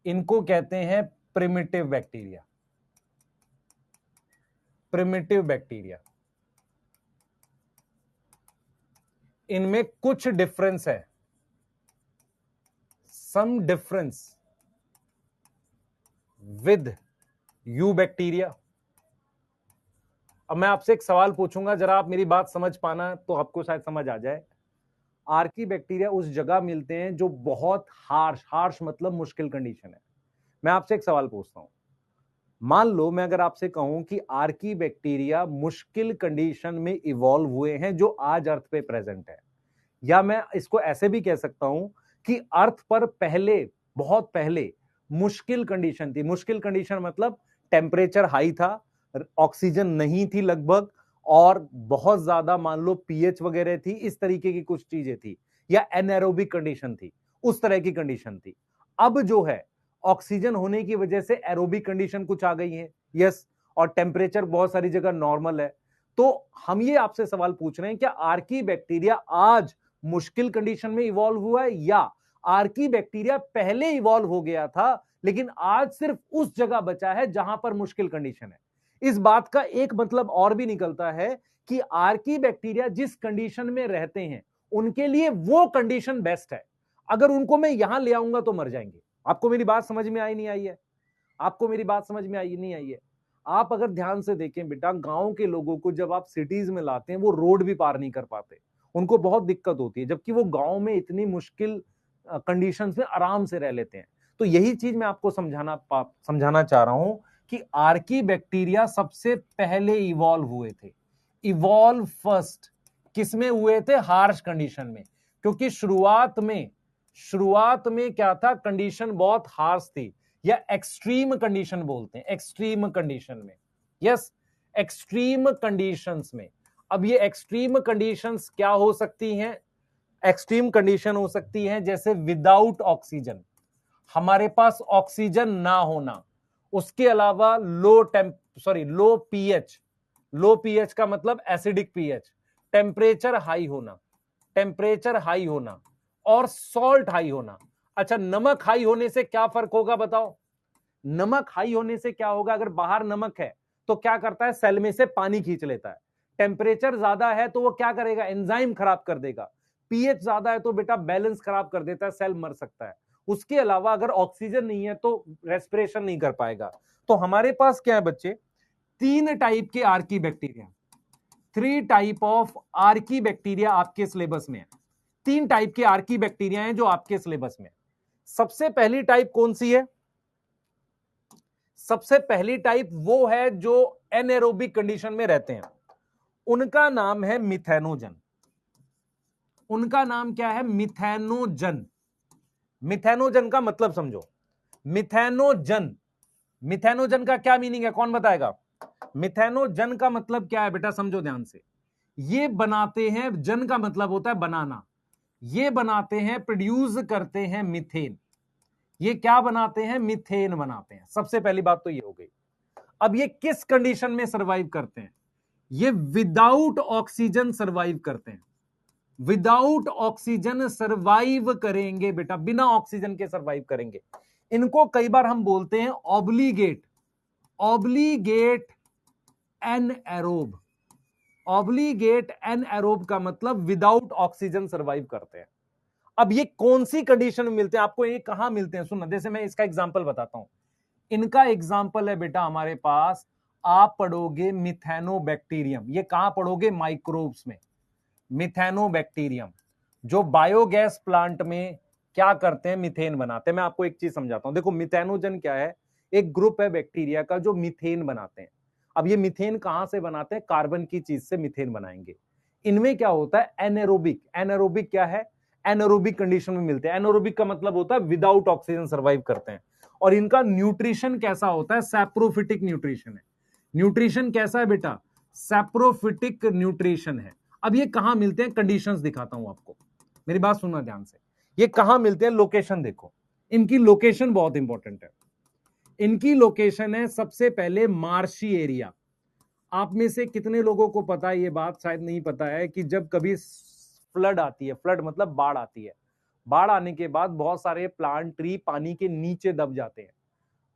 इनको कहते हैं प्रिमिटिव बैक्टीरिया। प्रिमिटिव बैक्टीरिया, इनमें कुछ डिफरेंस है, some difference with eubacteria. अब मैं आपसे एक सवाल पूछूंगा, जरा आप मेरी बात समझ पाना तो आपको शायद समझ आ जाए। आर्की बैक्टीरिया उस जगह मिलते हैं जो बहुत हार्श, हार्श मतलब मुश्किल कंडीशन है। मैं आपसे एक सवाल पूछता हूं, मान लो मैं अगर आपसे कहूं कि आर्की बैक्टीरिया मुश्किल कंडीशन में इवॉल्व हुए हैं जो आज अर्थ पे प्रेजेंट है, या मैं इसको ऐसे भी कह सकता हूं कि अर्थ पर पहले, बहुत पहले मुश्किल कंडीशन थी। मुश्किल कंडीशन मतलब टेम्परेचर हाई था, ऑक्सीजन नहीं थी लगभग, और बहुत ज्यादा मान लो पीएच वगैरह थी, इस तरीके की कुछ चीजें थी, या एनएरोबिक कंडीशन थी, उस तरह की कंडीशन थी। अब जो है ऑक्सीजन होने की वजह से एरोबिक कंडीशन कुछ आ गई है, यस, और टेम्परेचर बहुत सारी जगह नॉर्मल है। तो हम ये आपसे सवाल पूछ रहे हैं, क्या आर्की बैक्टीरिया आज मुश्किल कंडीशन में इवॉल्व हुआ है, या आर्की बैक्टीरिया पहले इवॉल्व हो गया था लेकिन आज सिर्फ उस जगह बचा है जहां पर मुश्किल कंडीशन है? इस बात का एक मतलब और भी निकलता है कि आर्की बैक्टीरिया जिस कंडीशन में रहते हैं उनके लिए वो कंडीशन बेस्ट है। अगर उनको मैं यहां ले आऊंगा तो मर जाएंगे। आपको मेरी बात समझ में आई नहीं आई है? आपको मेरी बात समझ में आई नहीं आई है? आप अगर ध्यान से देखें बेटा, गांव के लोगों को जब आप सिटीज में लाते हैं वो रोड भी पार नहीं कर पाते, उनको बहुत दिक्कत होती है, जबकि वो गांव में इतनी मुश्किल कंडीशंस में आराम से रह लेते हैं। तो यही चीज मैं आपको समझाना चाह रहा हूं कि आर्की बैक्टीरिया सबसे पहले इवॉल्व हुए थे। इवॉल्व फर्स्ट किसमें हुए थे? हार्श कंडीशन में। क्योंकि शुरुआत में क्या था, कंडीशन बहुत हार्श थी, या एक्सट्रीम कंडीशन बोलते हैं, एक्सट्रीम कंडीशन में। यस, एक्सट्रीम कंडीशंस में। अब ये एक्सट्रीम कंडीशंस क्या हो सकती हैं? एक्सट्रीम कंडीशन हो सकती है जैसे विदाउट ऑक्सीजन, हमारे पास ऑक्सीजन ना होना, उसके अलावा लो पीएच। लो पीएच का मतलब एसिडिक पीएच, टेम्परेचर हाई होना और सॉल्ट हाई होना। अच्छा, नमक हाई होने से क्या फर्क होगा बताओ? नमक हाई होने से क्या होगा? अगर बाहर नमक है तो क्या करता है? सेल में से पानी खींच लेता है। टेम्परेचर ज्यादा है तो वो क्या करेगा? एंजाइम खराब कर देगा। पीएच ज्यादा है तो बेटा बैलेंस खराब कर देता है, सेल मर सकता है। उसके अलावा अगर ऑक्सीजन नहीं है तो रेस्पिरेशन नहीं कर पाएगा। तो हमारे पास क्या है बच्चे? 3 टाइप के Archie bacteria, 3 type of Archie bacteria आपके सिलेबस में है। 3 टाइप के आर्की बैक्टीरिया हैं जो आपके सिलेबस में। सबसे पहली टाइप कौन सी है? सबसे पहली टाइप वो है जो एनएरोबिक कंडीशन में रहते हैं, उनका नाम है मिथेनोजन। उनका नाम क्या है? मिथेनोजन। मिथेनोजन का मतलब समझो। मिथेनोजन का क्या मीनिंग है? कौन बताएगा? मिथेनोजन का मतलब क्या है बेटा? समझो ध्यान से। ये बनाते हैं, जन का मतलब होता है बनाना, ये बनाते हैं, प्रोड्यूस करते हैं मीथेन। ये क्या बनाते हैं? मीथेन बनाते हैं। सबसे पहली बात तो ये हो गई। अब ये किस कंडीशन में सरवाइव करते हैं? ये विदाउट ऑक्सीजन सरवाइव करते हैं। विदाउट ऑक्सीजन सरवाइव करेंगे बेटा, बिना ऑक्सीजन के सरवाइव करेंगे। इनको कई बार हम बोलते हैं ऑब्लिगेट एनएरोब। ऑब्लिगेट एनएरोब का मतलब विदाउट ऑक्सीजन सरवाइव करते हैं। अब ये कौन सी कंडीशन में मिलते हैं आपको? ये कहां मिलते हैं? सुनना, जैसे मैं इसका एग्जांपल बताता हूं। इनका एग्जांपल है बेटा हमारे पास, आप पढ़ोगे मिथेनोबैक्टीरियम। ये कहां पढ़ोगे? माइक्रोब्स में। मिथेनोबैक्टीरियम जो बायोगैस प्लांट में क्या करते हैं? मीथेन बनाते हैं। मैं आपको एक चीज समझाता हूं। देखो, मिथेनोजन क्या है? एक ग्रुप है बैक्टीरिया का जो मीथेन बनाते हैं। अब ये मीथेन कहां से बनाते हैं? कार्बन की चीज से मीथेन बनाएंगे। इनमें क्या होता है? एनारोबिक। एनारोबिक क्या है? एनारोबिक कंडीशन में मिलते हैं। एनारोबिक का मतलब होता है विदाउट ऑक्सीजन सर्वाइव करते हैं। और इनका न्यूट्रिशन कैसा होता है? सैप्रोफिटिक न्यूट्रिशन है। न्यूट्रिशन कैसा है बेटा? सैप्रोफिटिक न्यूट्रिशन है। अब ये कहां मिलते हैं? कंडीशंस दिखाता हूं आपको, मेरी बात सुनना ध्यान से। ये कहां मिलते हैं? लोकेशन देखो, इनकी लोकेशन बहुत इंपॉर्टेंट है। इनकी लोकेशन है सबसे पहले मार्शी एरिया। आप में से कितने लोगों को पता है, ये बात शायद नहीं पता है, कि जब कभी फ्लड आती है, फ्लड मतलब बाढ़ आती है, बाढ़ आने के बाद बहुत सारे प्लांट ट्री पानी के नीचे दब जाते हैं।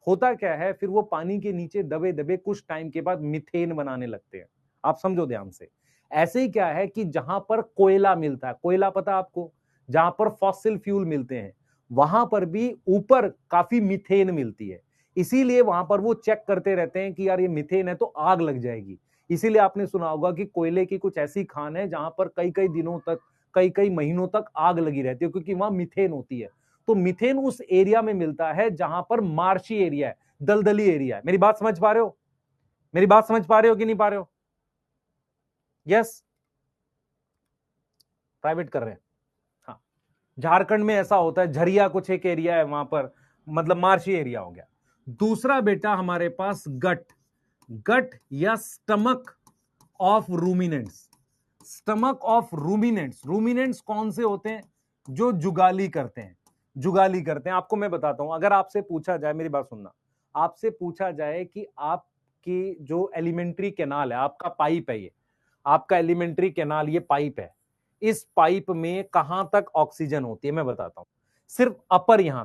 होता क्या है, फिर वो पानी के नीचे दबे दबे कुछ टाइम के बाद मीथेन बनाने लगते हैं। आप समझो ध्यान से। ऐसे ही क्या है कि जहां पर कोयला मिलता है, कोयला पता आपको, जहां पर फॉसिल फ्यूल मिलते हैं, वहां पर भी ऊपर काफी मीथेन मिलती है। इसीलिए वहां पर वो चेक करते रहते हैं कि यार ये मीथेन है तो आग लग जाएगी। इसीलिए आपने सुना होगा कि कोयले की कुछ ऐसी खान है जहां पर कई कई दिनों तक, कई कई महीनों तक आग लगी रहती है, क्योंकि वहां मीथेन होती है। तो मीथेन उस एरिया में मिलता है जहां पर मार्शी एरिया है, दलदली एरिया है। मेरी बात समझ पा रहे हो? मेरी बात समझ पा रहे हो कि नहीं पा रहे हो? यस, प्राइवेट कर रहे हैं। हाँ, झारखंड में ऐसा होता है, झरिया कुछ एक एरिया है वहां पर, मतलब मार्शी एरिया हो गया। दूसरा बेटा हमारे पास गट या stomach of ruminants. Stomach of ruminants. Ruminants कौन से होते हैं? जो जुगाली करते हैं। जुगाली करते हैं। आपको मैं बताता हूं, अगर आपसे पूछा जाए, मेरी बात सुनना, आपसे पूछा जाए कि आपकी जो एलिमेंट्री कैनाल है, आपका पाइप है, ये आपका एलिमेंट्री कैनाल ये पाइप है, इस पाइप में कहां तक ऑक्सीजन होती है मैं बताता हूं, सिर्फ अपर यहां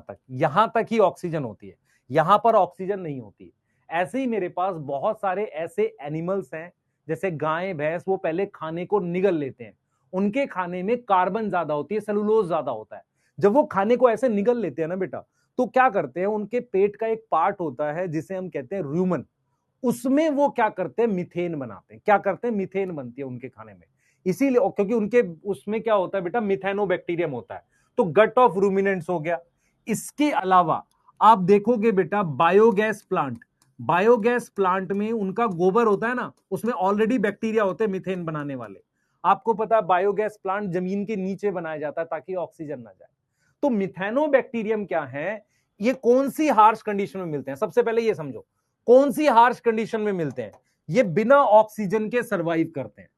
तक ही ऑक्सीजन होती है, यहां पर ऑक्सीजन नहीं होती है। ऐसे ही मेरे पास बहुत सारे ऐसे एनिमल्स हैं, जैसे गाय भैंस, वो पहले खाने को निगल लेते हैं, उनके खाने में कार्बन ज्यादा होती है, सेलुलोज ज्यादा होता है। जब वो खाने को ऐसे निगल लेते हैं ना बेटा, तो क्या करते हैं, उनके पेट का एक पार्ट होता है जिसे हम कहते हैं रूमन, उसमें वो क्या करते हैं, मीथेन बनाते हैं। क्या करते हैं, मीथेन बनती है उनके खाने में, इसीलिए क्योंकि उनके उसमें क्या होता है बेटा, मिथेनोबैक्टीरियम होता है। तो गट ऑफ रूमिनेंट्स हो गया। इसके अलावा आप देखोगे बेटा, बायोगैस प्लांट में उनका गोबर होता है ना, उसमें ऑलरेडी बैक्टीरिया होते हैं मीथेन बनाने वाले। आपको पता है बायोगैस प्लांट जमीन के नीचे बनाया जाता है ताकि ऑक्सीजन ना जाए। तो मिथेनोबैक्टीरियम क्या है, ये कौन सी हार्श कंडीशन में मिलते हैं, सबसे पहले ये समझो, कौन सी हार्श कंडीशन में मिलते हैं, ये बिना ऑक्सीजन के सरवाइव करते हैं।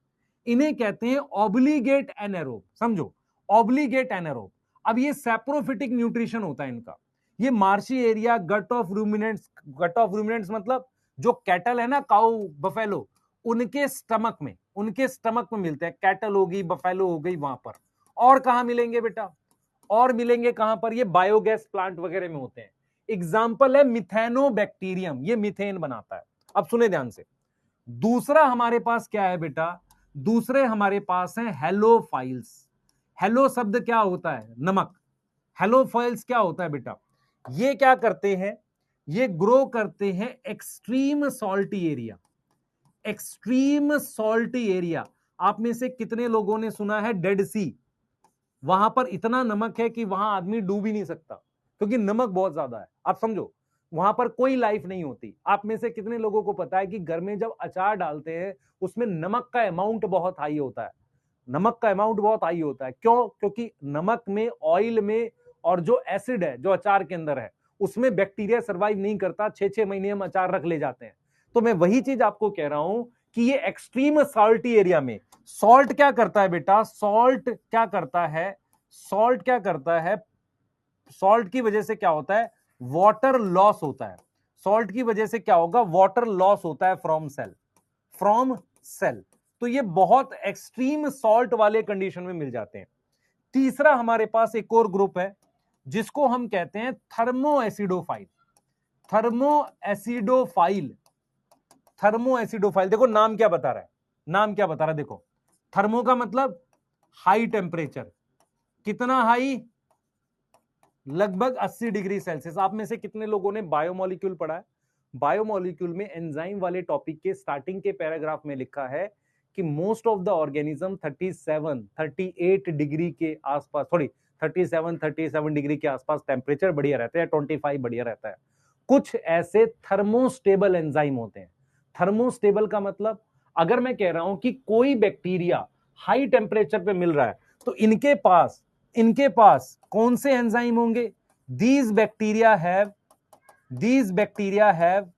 इन्हें कहते हैं ऑब्लिगेट एनारोब, समझो, ऑब्लिगेट एनारोब। अब ये सैप्रोफिटिक न्यूट्रिशन होता है इनका। ये marshy area, gut of ruminants मतलब जो कैटल है ना, काउ बफेलो, उनके स्टमक में मिलते हैं। कैटल होगी, बफेलो हो गई, वहां पर। और कहां मिलेंगे बेटा, और मिलेंगे कहां पर, ये बायोगैस प्लांट वगैरह में होते हैं। एग्जाम्पल है मिथेनोबैक्टीरियम, ये मीथेन बनाता है। अब सुने ध्यान से, दूसरा हमारे पास क्या है बेटा, दूसरे हमारे पास है हेलोफाइल्स। हेलो शब्द क्या होता है, नमक। हेलोफाइल्स क्या होता है बेटा, ये क्या करते हैं, ये ग्रो करते हैं extreme salty area. Extreme salty area, आप में से कितने लोगों ने सुना है डेड सी, वहां पर इतना नमक है कि वहां आदमी डूब ही नहीं सकता, क्योंकि नमक बहुत ज्यादा है। आप समझो, वहां पर कोई लाइफ नहीं होती। आप में से कितने लोगों को पता है कि घर में जब अचार डालते हैं, उसमें नमक का अमाउंट बहुत हाई होता है, नमक का अमाउंट बहुत हाई होता है। क्यों, क्योंकि नमक में, ऑयल में, और जो एसिड है जो अचार के अंदर है, उसमें बैक्टीरिया सर्वाइव नहीं करता। 6-6 महीने हम अचार रख ले जाते हैं। तो मैं वही चीज आपको कह रहा हूं कि ये एक्सट्रीम सॉल्टी एरिया में सॉल्ट क्या करता है बेटा, सॉल्ट क्या करता है, सॉल्ट की वजह से क्या होता है, वाटर लॉस होता है। सॉल्ट की वजह से क्या होगा, वाटर लॉस होता है फ्रॉम सेल। तो ये बहुत एक्सट्रीम सॉल्ट वाले कंडीशन में मिल जाते हैं। तीसरा हमारे पास एक और ग्रुप है जिसको हम कहते हैं थर्मोएसिडोफाइल। थर्मोएसिडोफाइल देखो नाम क्या बता रहा है, देखो, थर्मो का मतलब हाई टेम्परेचर। कितना हाई, लगभग 80 डिग्री सेल्सियस। आप में से कितने लोगों ने बायोमोलिक्यूल पढ़ा है, बायोमोलिक्यूल में एंजाइम वाले टॉपिक के स्टार्टिंग के पैराग्राफ में लिखा है कि most of the organism 38 degree के आसपास, 37 डिग्री के आसपास टेम्परेचर बढ़िया रहता है, 25 बढ़िया रहता है। कुछ ऐसे थर्मोस्टेबल एंजाइम होते हैं। थर्मोस्टेबल का मतलब, अगर मैं कह रहा हूं कि कोई बैक्टीरिया हाई टेम्परेचर पे मिल रहा है, तो इनके पास कौन से एंजाइम होंगे, these bacteria have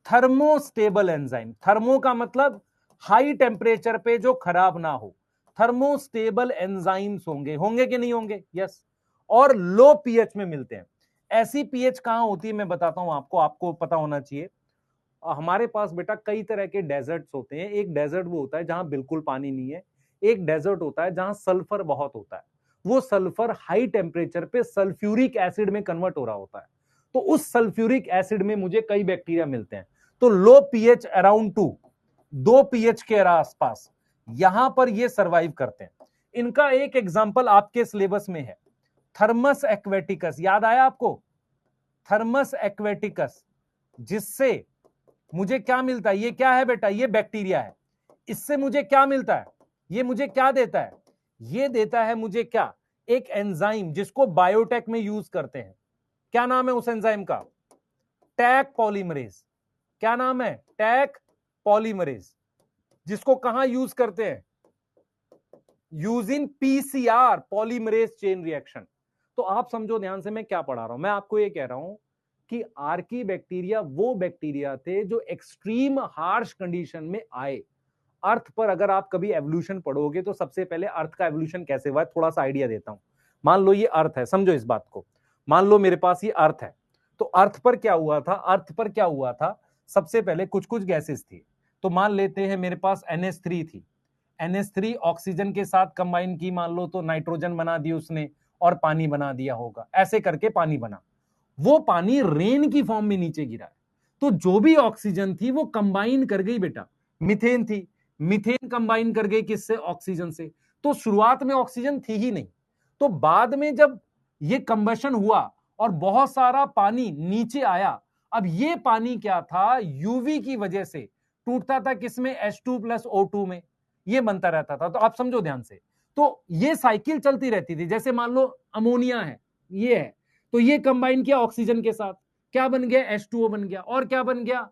thermostable enzyme. Thermo का मतलब हाई टेम्परेचर पे जो खराब ना हो, थर्मोस्टेबल एंजाइम्स होंगे कि नहीं होंगे, यस। और लो पीएच में मिलते हैं। ऐसी पीएच कहां होती है मैं बताता हूं आपको पता होना चाहिए। हमारे पास बेटा कई तरह के डेजर्ट्स होते हैं। एक डेजर्ट वो होता है जहां बिल्कुल पानी नहीं है, एक डेजर्ट होता है जहां सल्फर बहुत होता है। वो सल्फर हाई टेम्परेचर पे सल्फ्यूरिक एसिड में कन्वर्ट हो रहा होता है। तो उस सल्फ्यूरिक एसिड में मुझे कई बैक्टीरिया मिलते हैं। तो लो पीएच अराउंड 2 पीएच के आसपास, यहां पर ये सरवाइव करते हैं। इनका एक एग्जांपल आपके सिलेबस में है, थर्मस एक्वेटिकस। याद आया आपको, थर्मस एक्वेटिकस, जिससे मुझे क्या मिलता है, ये क्या है बेटा, ये बैक्टीरिया है। इससे मुझे क्या मिलता है, ये मुझे क्या देता है, ये देता है मुझे क्या, एक एंजाइम जिसको बायोटेक में यूज करते हैं। क्या नाम है उस एंजाइम का, टैक पॉलीमरेज। क्या नाम है, टैक पॉलीमरेज। जिसको कहां यूज करते हैं, use in PCR, polymerase chain reaction. तो आप समझो ध्यान से मैं क्या पढ़ा रहा हूं। मैं आपको ये कह रहा हूं कि आर्की बैक्टीरिया वो बैक्टीरिया थे जो एक्सट्रीम हार्श कंडीशन में आए। अर्थ पर अगर आप कभी एवोल्यूशन पढ़ोगे तो सबसे पहले अर्थ का एवोल्यूशन कैसे हुआ है थोड़ा सा आइडिया देता हूं। मान लो ये अर्थ है, समझो इस बात को। मान लो मेरे पास ये अर्थ है, तो अर्थ पर क्या हुआ था, सबसे पहले कुछ गैसेस थी। तो मान लेते हैं मेरे पास NH3 थी, NH3 ऑक्सीजन के साथ कंबाइन की, मान लो तो नाइट्रोजन बना दी उसने और पानी बना दिया होगा, ऐसे करके पानी बना। वो पानी रेन की फॉर्म में नीचे गिरा है, तो जो भी ऑक्सीजन थी वो कंबाइन कर गई बेटा, मीथेन थी, मीथेन कंबाइन कर गई किससे? ऑक्सीजन से। तो शुरुआत में ऑक्सीजन थी ही नहीं, तो बाद में जब ये कंबशन हुआ और बहुत सारा पानी नीचे आया, अब ये पानी क्या था? यूवी की वजह से टूटता था किसमें? H2+O2 में, ये बनता रहता था। तो आप समझो ध्यान से, तो ये साइकिल चलती रहती थी। जैसे मान लो अमोनिया है, ये है, तो ये कंबाइन किया ऑक्सीजन के साथ, क्या बन गया? H2O बन गया, और क्या बन गया?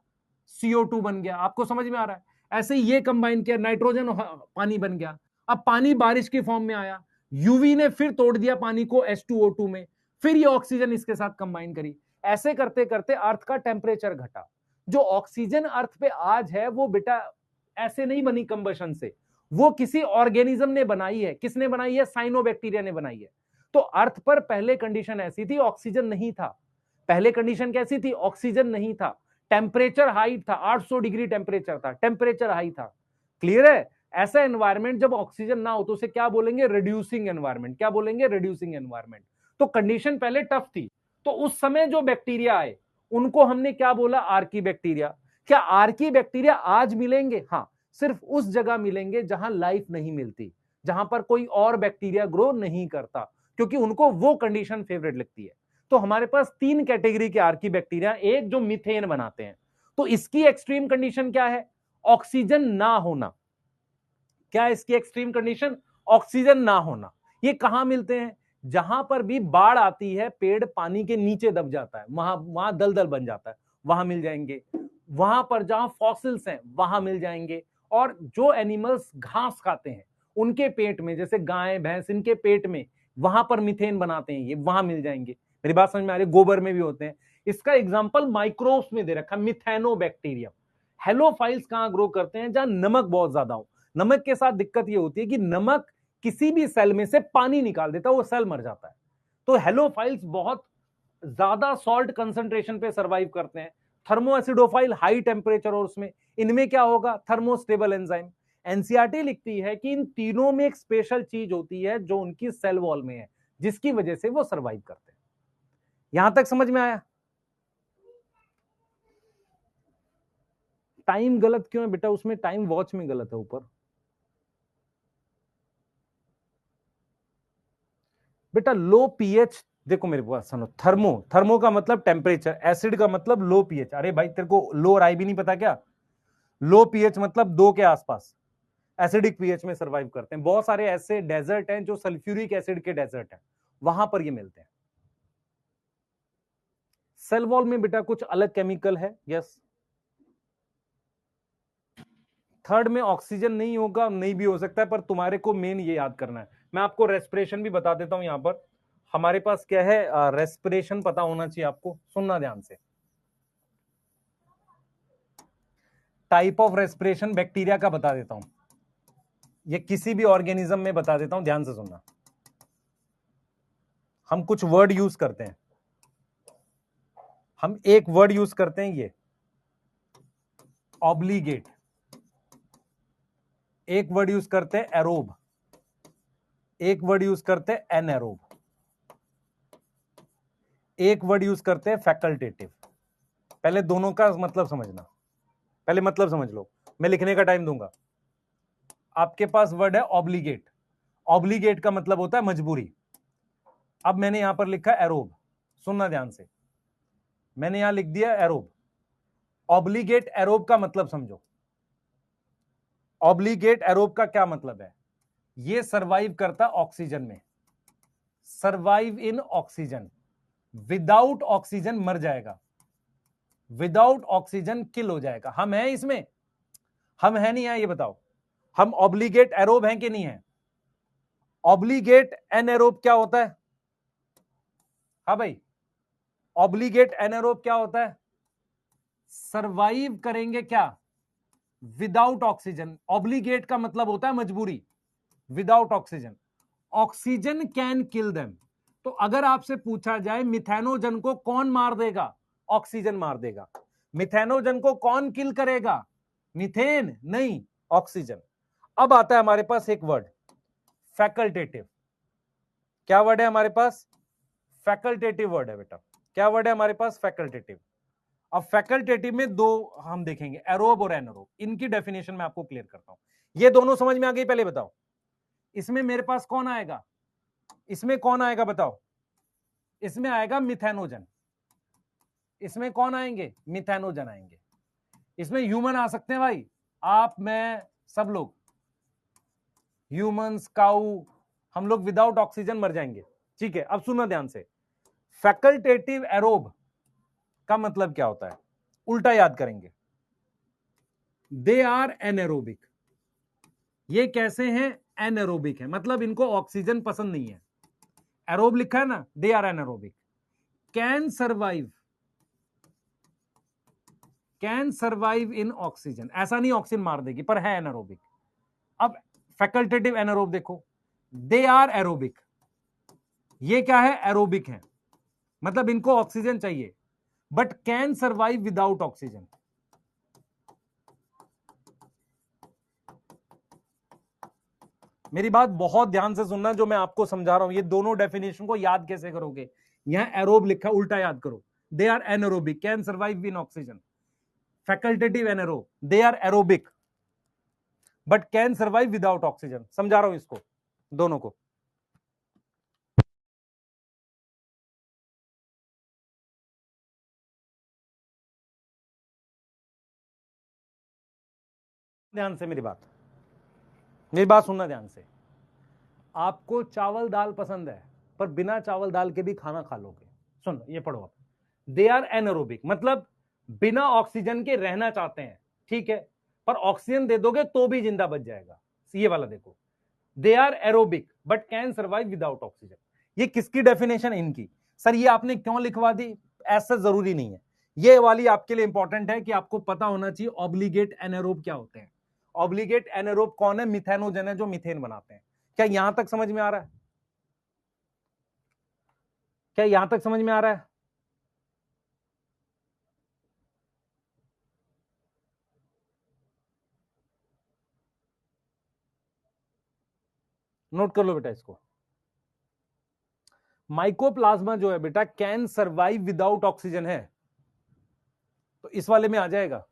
CO2 बन गया। आपको समझ में आ रहा है? ऐसे ही ये कंबाइन किया, नाइट्रोजन पानी बन गया। अब पानी बारिश की फॉर्म में आया, यूवी ने फिर तोड़ दिया पानी को H2O2 में, फिर ये ऑक्सीजन इसके साथ कंबाइन करी। ऐसे करते करते अर्थ का टेम्परेचर घटा। जो ऑक्सीजन अर्थ पे आज है वो बेटा ऐसे नहीं बनी कंबशन से, वो किसी ऑर्गेनिज्म ने बनाई है। किसने बनाई है? साइनोबैक्टीरिया ने बनाई है। तो अर्थ पर पहले कंडीशन ऐसी थी, ऑक्सीजन नहीं था। पहले कंडीशन कैसी थी? ऑक्सीजन नहीं था, टेम्परेचर हाई था, 800 डिग्री टेम्परेचर था, टेम्परेचर हाई था। क्लियर है? ऐसा एनवायरमेंट जब ऑक्सीजन ना हो तो उसे क्या बोलेंगे? Reducing environment. क्या बोलेंगे? Reducing environment. तो कंडीशन पहले टफ थी, तो उस समय जो बैक्टीरिया आए उनको हमने क्या बोला? Archie bacteria. क्या आर्की बैक्टीरिया आज मिलेंगे? हाँ, सिर्फ उस जगह मिलेंगे जहां लाइफ नहीं मिलती, जहां पर कोई और बैक्टीरिया ग्रो नहीं करता, क्योंकि उनको वो कंडीशन फेवरेट लगती है। तो हमारे पास 3 कैटेगरी के आर्की बैक्टीरिया, एक जो मीथेन बनाते हैं, तो इसकी एक्सट्रीम कंडीशन क्या है? ऑक्सीजन ना होना। क्या है इसकी एक्सट्रीम कंडीशन? ऑक्सीजन ना होना। ये कहां मिलते हैं? जहां पर भी बाढ़ आती है, पेड़ पानी के नीचे दब जाता है, वहां दलदल बन जाता है, वहां मिल जाएंगे। वहां पर जहां फॉसिल्स हैं वहां मिल जाएंगे। और जो एनिमल्स घास खाते हैं उनके पेट में, जैसे गाय भैंस, इनके पेट में वहां पर मीथेन बनाते हैं, ये वहां मिल जाएंगे। मेरी बात समझ में आ रही है? गोबर में भी होते हैं। इसका एग्जाम्पल माइक्रोब्स में दे रखा, मिथेनोबैक्टीरियम। हेलोफाइल्स कहां ग्रो करते हैं? जहां नमक बहुत ज्यादा हो। नमक के साथ दिक्कत यह होती है कि नमक किसी भी सेल में से पानी निकाल देता है, वो सेल मर जाता है। तो हेलोफाइल्स बहुत ज्यादा सॉल्ट कंसंट्रेशन पे सरवाइव करते हैं। थर्मोएसिडोफाइल हाई टेम्परेचर, और उसमें इनमें क्या होगा? Thermostable enzyme. एनसीईआरटी लिखती है कि इन तीनों में एक स्पेशल चीज होती है जो उनकी सेल वॉल में है, जिसकी वजह से वो सरवाइव करते हैं। यहां तक समझ में आया? टाइम गलत क्यों है बेटा? उसमें टाइम वॉच में गलत है ऊपर। बेटा लो पीएच, देखो मेरे पास सुनो, थर्मो का मतलब टेम्परेचर, एसिड का मतलब लो पीएच। अरे भाई तेरे को लो और आई भी नहीं पता क्या? लो पीएच मतलब 2 के आसपास, एसिडिक पीएच में सरवाइव करते हैं। बहुत सारे ऐसे डेजर्ट हैं जो सल्फ्यूरिक एसिड के डेजर्ट हैं, वहां पर ये मिलते हैं। सेल वॉल में बेटा कुछ अलग केमिकल है, यस। थर्ड में ऑक्सीजन नहीं होगा, नहीं भी हो सकता है, पर तुम्हारे को मेन ये याद करना है। मैं आपको रेस्पिरेशन भी बता देता हूं। यहां पर हमारे पास क्या है? रेस्पिरेशन पता होना चाहिए आपको, सुनना ध्यान से। टाइप ऑफ रेस्पिरेशन बैक्टीरिया का बता देता हूं, ये किसी भी ऑर्गेनिज्म में बता देता हूं, ध्यान से सुनना। हम कुछ वर्ड यूज करते हैं, हम एक वर्ड यूज करते हैं, ये ऑब्लिगेट। एक वर्ड यूज करते हैं एरोब, एक वर्ड यूज करते हैं एनएरोब, एक वर्ड यूज करते हैं फैकल्टेटिव। पहले दोनों का मतलब समझना, पहले मतलब समझ लो, मैं लिखने का टाइम दूंगा। आपके पास वर्ड है ऑब्लिगेट। ऑब्लिगेट का मतलब होता है मजबूरी। अब मैंने यहां पर लिखा एरोब, सुनना ध्यान से, मैंने यहां लिख दिया एरोब। ऑब्लिगेट एरोब का मतलब समझो। ऑब्लिगेट एरोब का क्या मतलब है? ये सरवाइव करता ऑक्सीजन में, सरवाइव इन ऑक्सीजन। विदाउट ऑक्सीजन मर जाएगा, विदाउट ऑक्सीजन किल हो जाएगा। हम हैं इसमें? हम हैं नहीं है? ये बताओ, हम ऑब्लिगेट एरोब हैं कि नहीं है? ऑब्लिगेट एनएरोब क्या होता है? हाँ भाई, ऑब्लिगेट एनएरोब क्या होता है? सरवाइव करेंगे क्या? Without oxygen. ऑब्लिगेट का मतलब होता है मजबूरी, without oxygen. Oxygen can kill them. तो अगर आपसे पूछा जाए मिथेनोजन को कौन मार देगा? ऑक्सीजन मार देगा। मिथेनोजन को कौन किल करेगा? मीथेन नहीं, ऑक्सीजन। अब आता है हमारे पास एक वर्ड, फैकल्टेटिव। क्या वर्ड है हमारे पास? फैकल्टेटिव वर्ड है बेटा। क्या वर्ड है हमारे पास? फैकल्टेटिव। अब फैकल्टेटिव में दो हम देखेंगे, एरोब और एनारोब। इनकी डेफिनेशन मैं आपको क्लियर करता हूं। ये दोनों समझ में आ गई? पहले बताओ, इसमें मेरे पास कौन आएगा? इसमें कौन आएगा बताओ? इसमें आएगा मिथेनोजन। इसमें कौन आएंगे? मिथेनोजन आएंगे। इसमें ह्यूमन आ सकते हैं भाई, आप, मैं, सब लोग, ह्यूमंस, काऊ, हम लोग विदाउट ऑक्सीजन मर जाएंगे। ठीक है, अब सुनना ध्यान से। फैकल्टेटिव एरोब का मतलब क्या होता है? उल्टा याद करेंगे। They are anaerobic. ये कैसे हैं? एनएरोबिक है, मतलब इनको ऑक्सीजन पसंद नहीं है। एरोब लिखा है ना, they are anaerobic. Can survive, can survive in oxygen. ऐसा नहीं ऑक्सीजन मार देगी, पर है एनएरोबिक। अब फैकल्टेटिव एनएरोब देखो, दे आर एरोबिक। ये क्या है? एरोबिक है, मतलब इनको ऑक्सीजन चाहिए, but can survive without oxygen. मेरी बात बहुत ध्यान से सुनना, जो मैं आपको समझा रहा हूं। ये दोनों डेफिनेशन को याद कैसे करोगे? यहां एरोब लिखा, उल्टा याद करो। They are anaerobic, can survive in oxygen. Facultative anaerobe, they are aerobic but can survive without oxygen. समझा रहा हूं इसको, दोनों को। ध्यान से मेरी बात सुनना ध्यान से। आपको चावल दाल पसंद है, पर बिना चावल दाल के भी खाना खा लोगे। सुन, ये पढ़ो आप। दे आर एनएरोबिक, मतलब बिना ऑक्सीजन के रहना चाहते हैं, ठीक है, पर ऑक्सीजन दे दोगे तो भी जिंदा बच जाएगा। ये वाला देखो, they are aerobic but can survive without oxygen. ये किसकी डेफिनेशन है? इनकी। सर ये आपने क्यों लिखवा दी? ऐसा जरूरी नहीं है। ये वाली आपके लिए इंपॉर्टेंट है कि आपको पता होना चाहिए ऑब्लिगेट एनारोब क्या होते हैं। ऑब्लिगेट एनारोब कौन है? मिथेनोजन है, जो मीथेन बनाते हैं। क्या यहां तक समझ में आ रहा है? क्या यहां तक समझ में आ रहा है? नोट कर लो बेटा इसको। माइकोप्लाज्मा जो है बेटा, कैन सर्वाइव विदाउट ऑक्सीजन है, तो इस वाले में आ जाएगा,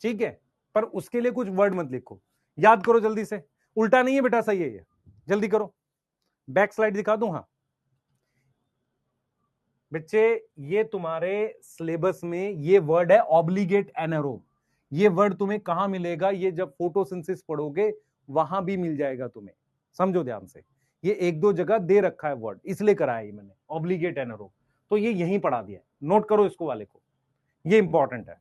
ठीक है। पर उसके लिए कुछ वर्ड मत लिखो, याद करो जल्दी से। उल्टा नहीं है बेटा, सही है ये, जल्दी करो। बैक स्लाइड दिखा दूं? हाँ बच्चे, ये तुम्हारे सिलेबस में ये वर्ड है ऑब्लिगेट एनारोब। ये वर्ड तुम्हें कहां मिलेगा? ये जब फोटोसिंथेसिस पढ़ोगे वहां भी मिल जाएगा तुम्हें। समझो ध्यान से, ये एक दो जगह दे रखा है वर्ड, इसलिए कराया ये मैंने, ऑब्लिगेट एनारोब। तो ये यहीं पढ़ा दिया है, नोट करो इसको वाले को, ये इंपॉर्टेंट है।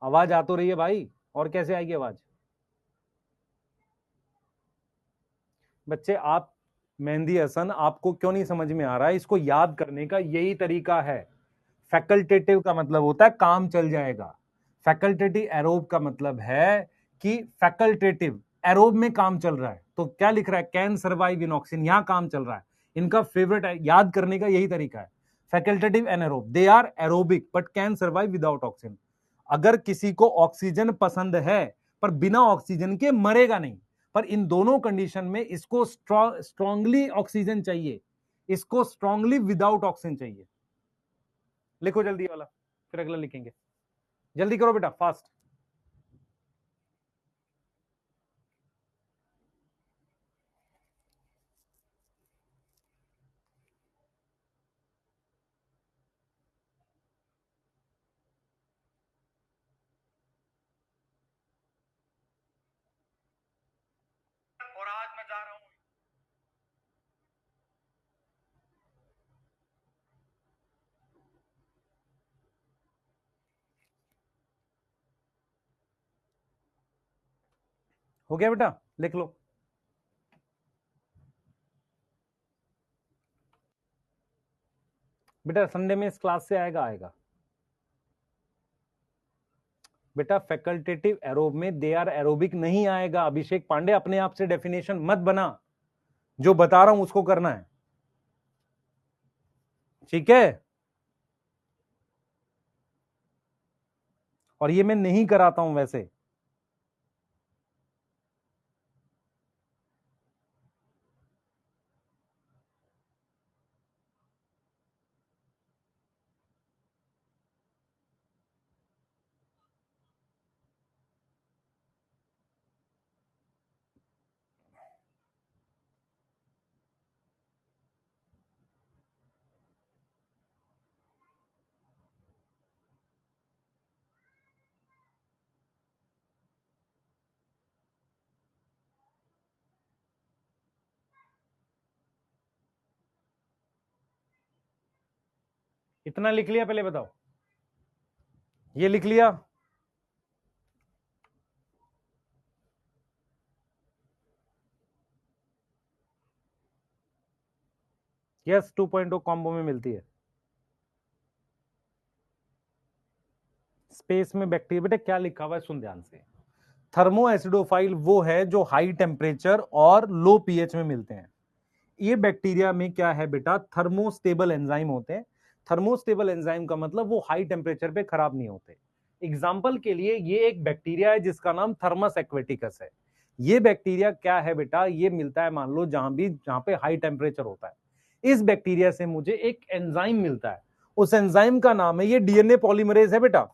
आवाज आ तो रही है भाई, और कैसे आएगी आवाज? बच्चे आप, मेहंदी हसन, आपको क्यों नहीं समझ में आ रहा है? इसको याद करने का यही तरीका है। फैकल्टेटिव का मतलब होता है काम चल जाएगा। फैकल्टेटिव एरोब का मतलब है कि फैकल्टेटिव एरोब में काम चल रहा है, तो क्या लिख रहा है? कैन सर्वाइव इन ऑक्सीजन, यहां काम चल रहा है। इनका फेवरेट है, याद करने का यही तरीका है। Facultative anaerobe, they are aerobic but can survive without oxygen. अगर किसी को ऑक्सीजन पसंद है, पर बिना ऑक्सीजन के मरेगा नहीं, पर इन दोनों कंडीशन में इसको स्ट्रांगली ऑक्सीजन चाहिए, इसको स्ट्रांगली विदाउट ऑक्सीजन चाहिए। लिखो जल्दी वाला, फिर अगला लिखेंगे। जल्दी करो बेटा, फास्ट। और आज मैं जा रहा हूं। हो गया बेटा, लिख लो। बेटा संडे में इस क्लास से आएगा? आएगा बेटा। फैकल्टेटिव एरोब में दे आर एरोबिक नहीं आएगा। अभिषेक पांडे, अपने आप से डेफिनेशन मत बना, जो बता रहा हूं उसको करना है, ठीक है। और ये मैं नहीं कराता हूं वैसे। इतना लिख लिया, पहले बताओ। ये लिख लिया। यस, 2.0 कॉम्बो में मिलती है। स्पेस में बैक्टीरिया, बेटा क्या लिखा हुआ है सुन ध्यान से। थर्मो एसिडोफाइल वो है जो हाई टेम्परेचर और लो पीएच में मिलते हैं। ये बैक्टीरिया में क्या है बेटा, थर्मोस्टेबल एंजाइम होते हैं। थर्मोस्टेबल एंजाइम का मतलब वो हाई टेम्परेचर पे खराब नहीं होते। एग्जाम्पल के लिए ये एक बैक्टीरिया है जिसका नाम थर्मस एक्वेटिकस है। ये बैक्टीरिया क्या है बेटा, ये मिलता है मान लो जहां पे हाई टेम्परेचर होता है। इस बैक्टीरिया से मुझे एक एंजाइम मिलता है, उस एंजाइम का नाम है, ये डीएनए पॉलीमरेज है बेटा।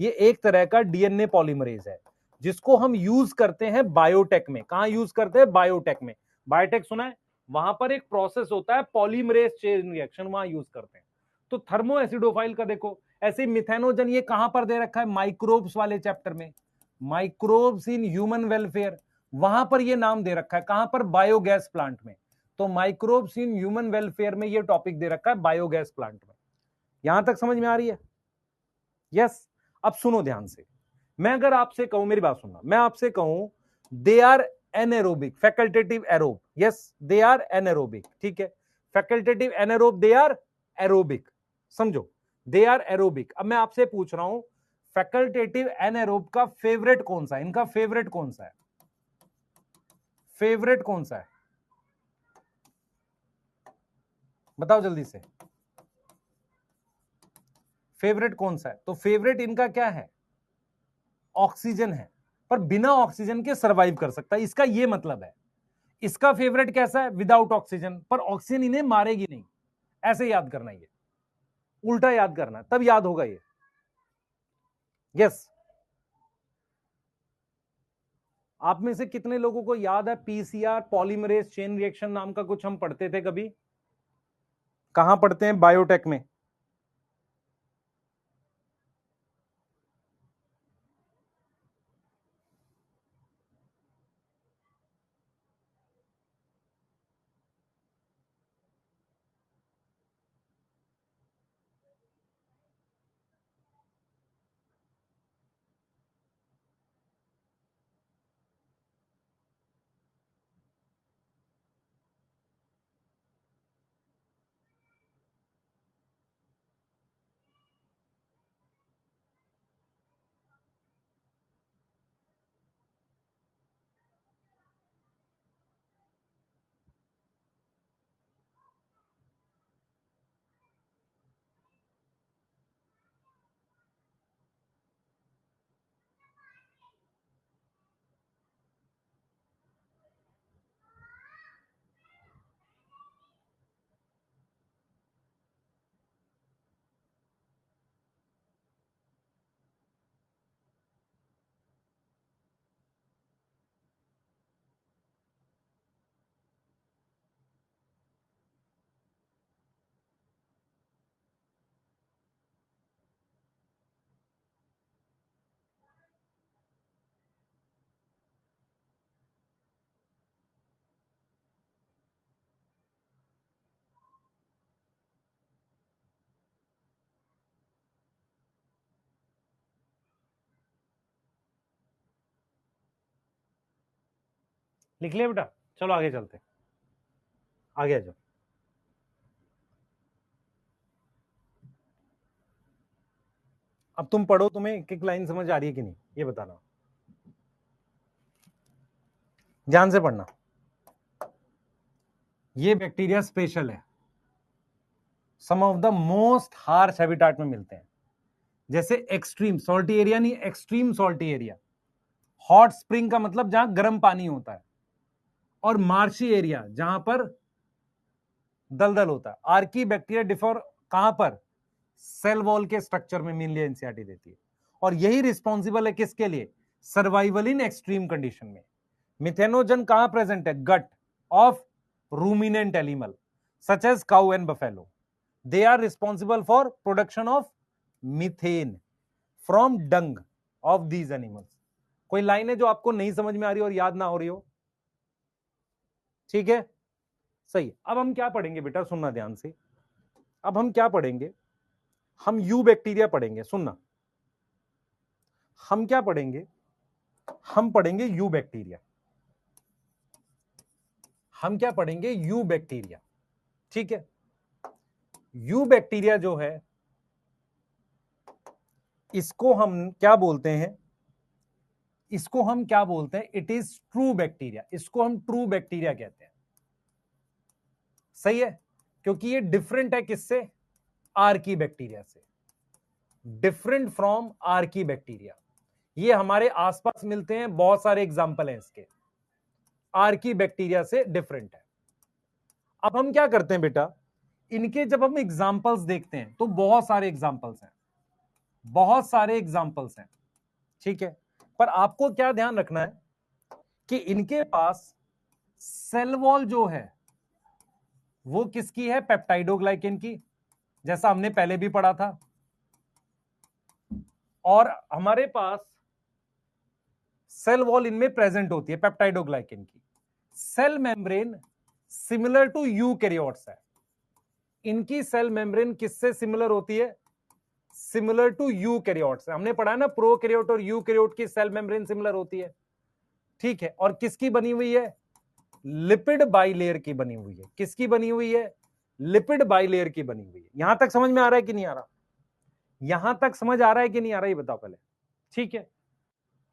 ये एक तरह का डीएनए पॉलीमरेज है जिसको हम यूज करते हैं बायोटेक में। कहां यूज करते हैं, बायोटेक में। बायोटेक सुना है, वहां पर एक प्रोसेस होता है पॉलीमरेज चेन रिएक्शन, वहां यूज करते हैं। तो थर्मो एसिडोफाइल का देखो, ऐसे मिथेनोजन ये कहां पर दे रखा है, माइक्रोब्स वाले चैप्टर में, माइक्रोब्स इन ह्यूमन वेलफेयर, वहां पर ये नाम दे रखा है। कहां पर, बायोगैस प्लांट में। तो माइक्रोब्स इन ह्यूमन वेलफेयर में ये टॉपिक दे रखा है बायोगैस प्लांट में। यहां तक समझ में आ रही है? यस। अब सुनो ध्यान से, मैं अगर आपसे कहूं, मेरी बात सुनना, मैं आपसे कहूं they are anaerobic, facultative aerobe, yes they are anaerobic, ठीक है। Facultative anaerobe, they are aerobic, समझो, दे आर एरोबिक। अब मैं आपसे पूछ रहा हूं फैकल्टेटिव एनएरोब का फेवरेट कौन सा है, इनका फेवरेट कौन सा है, फेवरेट कौन सा है, बताओ जल्दी से, फेवरेट कौन सा है? तो फेवरेट इनका क्या है, ऑक्सीजन है। पर बिना ऑक्सीजन के सरवाइव कर सकता है, इसका यह मतलब है। इसका फेवरेट कैसा है, विदाउट ऑक्सीजन, पर ऑक्सीजन इन्हें मारेगी नहीं। ऐसे याद करना, ये उल्टा याद करना, तब याद होगा ये। यस। आप में से कितने लोगों को याद है पीसीआर, पॉलीमरेज चेन रिएक्शन नाम का कुछ हम पढ़ते थे कभी? कहां पढ़ते हैं, बायोटेक में। लिख लिया बेटा, चलो आगे चलते हैं, आगे आ जाओ। अब तुम पढ़ो, तुम्हें एक एक लाइन समझ आ रही है कि नहीं, ये बताना, ध्यान से पढ़ना। ये बैक्टीरिया स्पेशल है, some of the most harsh habitat में मिलते हैं। जैसे एक्सट्रीम सॉल्टी एरिया नहीं, extreme salty area. Hot spring का मतलब जहां गर्म पानी होता है, और मार्शी एरिया जहां पर दलदल होता है। आर्की बैक्टीरिया डिफर कहां पर? सेल वॉल के स्ट्रक्चर में मेनली एनसीईआरटी देती है, और यही रिस्पॉन्सिबल है किसके लिए? सर्वाइवल इन एक्सट्रीम कंडीशन में। मिथेनोजन कहां प्रेजेंट है? Gut of ruminant animal such as cow and buffalo. They are responsible for production of methane from dung of these animals. कोई लाइन है जो आपको नहीं समझ में आ रही और याद ना हो रही हो? ठीक है, सही। अब हम क्या पढ़ेंगे बेटा, सुनना ध्यान से। अब हम क्या पढ़ेंगे? हम यू बैक्टीरिया पढ़ेंगे। सुनना, हम क्या पढ़ेंगे? हम पढ़ेंगे यू बैक्टीरिया। हम क्या पढ़ेंगे? You bacteria. ठीक है, यू बैक्टीरिया जो है इसको हम क्या बोलते हैं? इसको हम क्या बोलते हैं? It is true bacteria. इसको हम ट्रू बैक्टीरिया कहते हैं। सही है, क्योंकि ये डिफरेंट है किससे? आर्की बैक्टीरिया से। Different from Archie bacteria. ये हमारे आसपास मिलते हैं, बहुत सारे एग्जाम्पल हैं इसके। आर्की बैक्टीरिया से डिफरेंट है। अब हम क्या करते हैं बेटा, इनके जब हम एग्जाम्पल्स देखते हैं तो बहुत सारे एग्जाम्पल्स हैं, बहुत सारे एग्जाम्पल्स हैं। ठीक है, पर आपको क्या ध्यान रखना है कि इनके पास सेल वॉल जो है वो किसकी है? पेप्टाइडोग्लाइकेन की, जैसा हमने पहले भी पढ़ा था। और हमारे पास सेल वॉल इनमें प्रेजेंट होती है पेप्टाइडोग्लाइकेन की। Cell membrane similar to eukaryotes है। इनकी सेल मेम्ब्रेन किससे सिमिलर होती है? Similar to eukaryotes. हमने पढ़ा है ना, प्रोकैरियोट और यूकैरियोट की सेल मेम्ब्रेन सिमिलर होती है। ठीक है, और किसकी बनी हुई है? लिपिड बाइलेयर की बनी हुई है। किसकी बनी हुई है? लिपिड बाइलेयर की बनी हुई है। यहां तक समझ में आ रहा है कि नहीं आ रहा? यहां तक समझ आ रहा है कि नहीं आ रहा, ये बताओ पहले। ठीक है,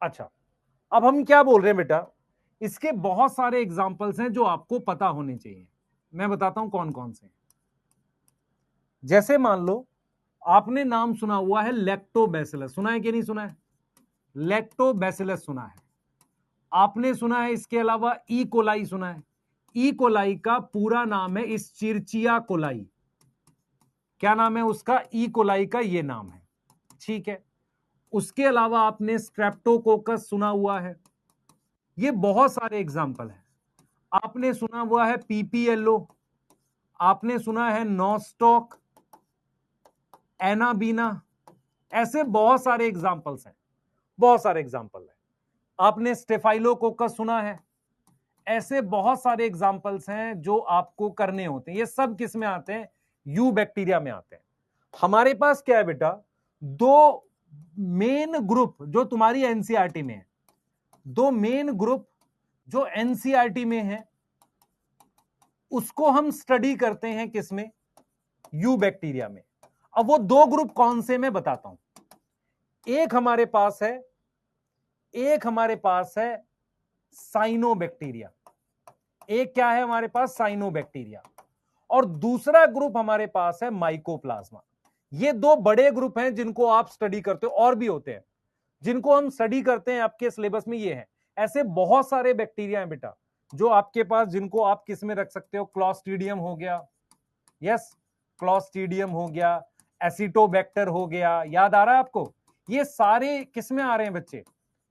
अच्छा, अब हम क्या बोल रहे हैं बेटा, इसके बहुत सारे एग्जाम्पल्स हैं जो आपको पता होने चाहिए। मैं बताता हूं कौन कौन से। जैसे मान लो आपने नाम सुना हुआ है लैक्टोबैसिलस, सुना है कि नहीं सुना है? लैक्टोबैसिलस सुना है आपने, सुना है। इसके अलावा ई कोलाई सुना है। ई कोलाई का पूरा नाम है इस्चिरचिया कोलाई। क्या नाम है उसका? ई कोलाई का ये नाम है। ठीक है, उसके अलावा आपने स्ट्रेप्टोकोकस सुना हुआ है। ये बहुत सारे एग्जाम्पल हैं। आपने सुना हुआ है पीपीएलओ, आपने सुना है नॉस्टॉक, एनाबीना। ऐसे बहुत सारे एग्जाम्पल्स हैं, बहुत सारे एग्जाम्पल हैं। आपने स्टेफाइलोकोकस सुना है। ऐसे बहुत सारे एग्जाम्पल्स हैं जो आपको करने होते हैं। ये सब किस में आते हैं? यू बैक्टीरिया में आते हैं। हमारे पास क्या है बेटा, दो मेन ग्रुप जो तुम्हारी एनसीईआरटी में है, दो मेन ग्रुप जो एनसीईआरटी में है, उसको हम स्टडी करते हैं किसमें? यू बैक्टीरिया में। अब वो दो ग्रुप कौन से मैं बताता हूं। एक हमारे पास है साइनोबैक्टीरिया। एक क्या है हमारे पास? साइनोबैक्टीरिया। और दूसरा ग्रुप हमारे पास है माइकोप्लाज्मा। ये दो बड़े ग्रुप हैं जिनको आप स्टडी करते हो, और भी होते हैं जिनको हम स्टडी करते हैं आपके सिलेबस में। ये है, ऐसे बहुत सारे बैक्टीरिया हैं बेटा जो आपके पास, जिनको आप किस में रख सकते हो? क्लॉस्ट्रीडियम हो गया, यस, क्लॉस्ट्रीडियम हो गया, एसिटोबैक्टर हो गया। याद आ रहा है आपको? ये सारे किस में आ रहे हैं बच्चे?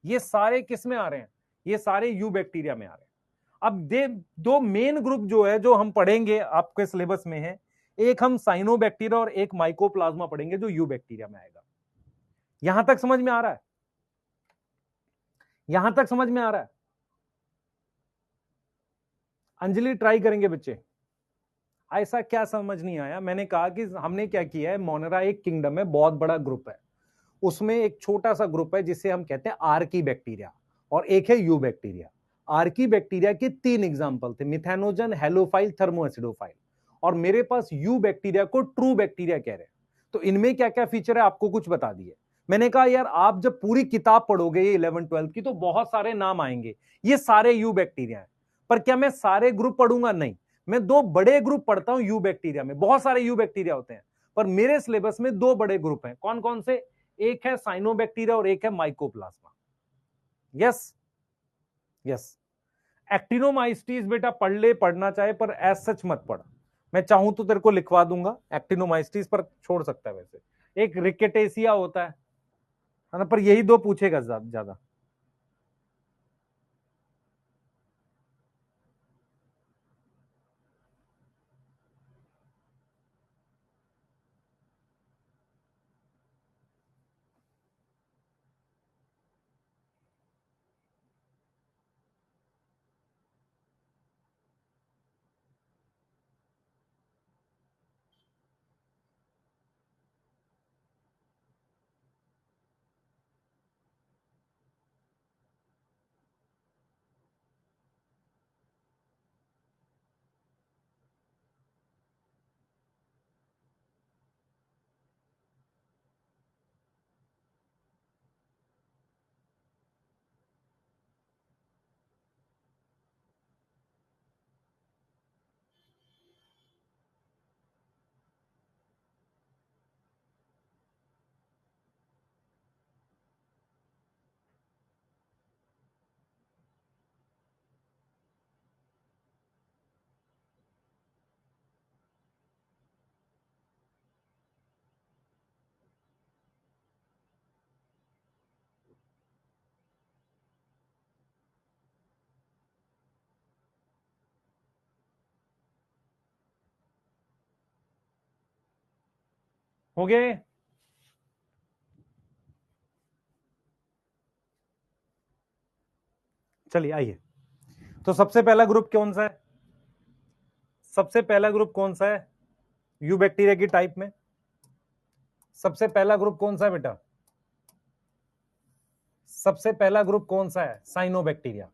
ये सारे किस में आ रहे हैं? ये सारे यू बैक्टीरिया में आ रहे हैं। अब दो मेन ग्रुप जो है, जो हम पढ़ेंगे आपके सिलेबस में है, एक हम साइनोबैक्टीरिया और एक माइकोप्लाज्मा पढ़ेंगे जो यू बैक्टीरिया में आएगा। यहां तक समझ में आ रहा है? यहां तक समझ में आ रहा है? अंजलि ट्राई करेंगे बच्चे। ऐसा क्या समझ नहीं आया? मैंने कहा कि हमने क्या किया है, मोनेरा एक किंगडम है, बहुत बड़ा ग्रुप है, उसमें एक छोटा सा ग्रुप है जिसे हम कहते हैं आर्की बैक्टीरिया, और एक है यू बैक्टीरिया। आर्की बैक्टीरिया के 3 एग्जांपल थे, मिथेनोजन, हेलोफाइल, थर्मोएसिडोफाइल। और मेरे पास यू बैक्टीरिया को ट्रू बैक्टीरिया कह रहे हैं। तो इनमें क्या क्या फीचर है आपको कुछ बता दिए। मैंने कहा यार आप जब पूरी किताब पढ़ोगे ये 11-12 की, तो बहुत सारे नाम आएंगे, ये सारे यू बैक्टीरिया हैं। पर क्या मैं सारे ग्रुप पढ़ूंगा? नहीं, मैं दो बड़े ग्रुप पढ़ता हूं यू बैक्टीरिया में। बहुत सारे यू बैक्टीरिया होते हैं, पर मेरे सिलेबस में दो बड़े ग्रुप हैं। कौन कौन से? एक है साइनोबैक्टीरिया और एक है माइकोप्लाज्मा। Yes yes. एक्टिनोमाइस्टीज बेटा पढ़ ले, पढ़ना चाहे, पर एज सच मत पढ़। मैं चाहूं तो तेरे को लिखवा दूंगा एक्टिनोमाइस्टीज, पर छोड़ सकता है वैसे। एक रिकेटेसिया होता है ना, पर यही दो पूछेगा ज्यादा। हो गए? चलिए आइए। तो सबसे पहला ग्रुप कौन सा है? सबसे पहला ग्रुप कौन सा है यू बैक्टीरिया की टाइप में? सबसे पहला ग्रुप कौन सा है बेटा? सबसे पहला ग्रुप कौन सा है? साइनोबैक्टीरिया।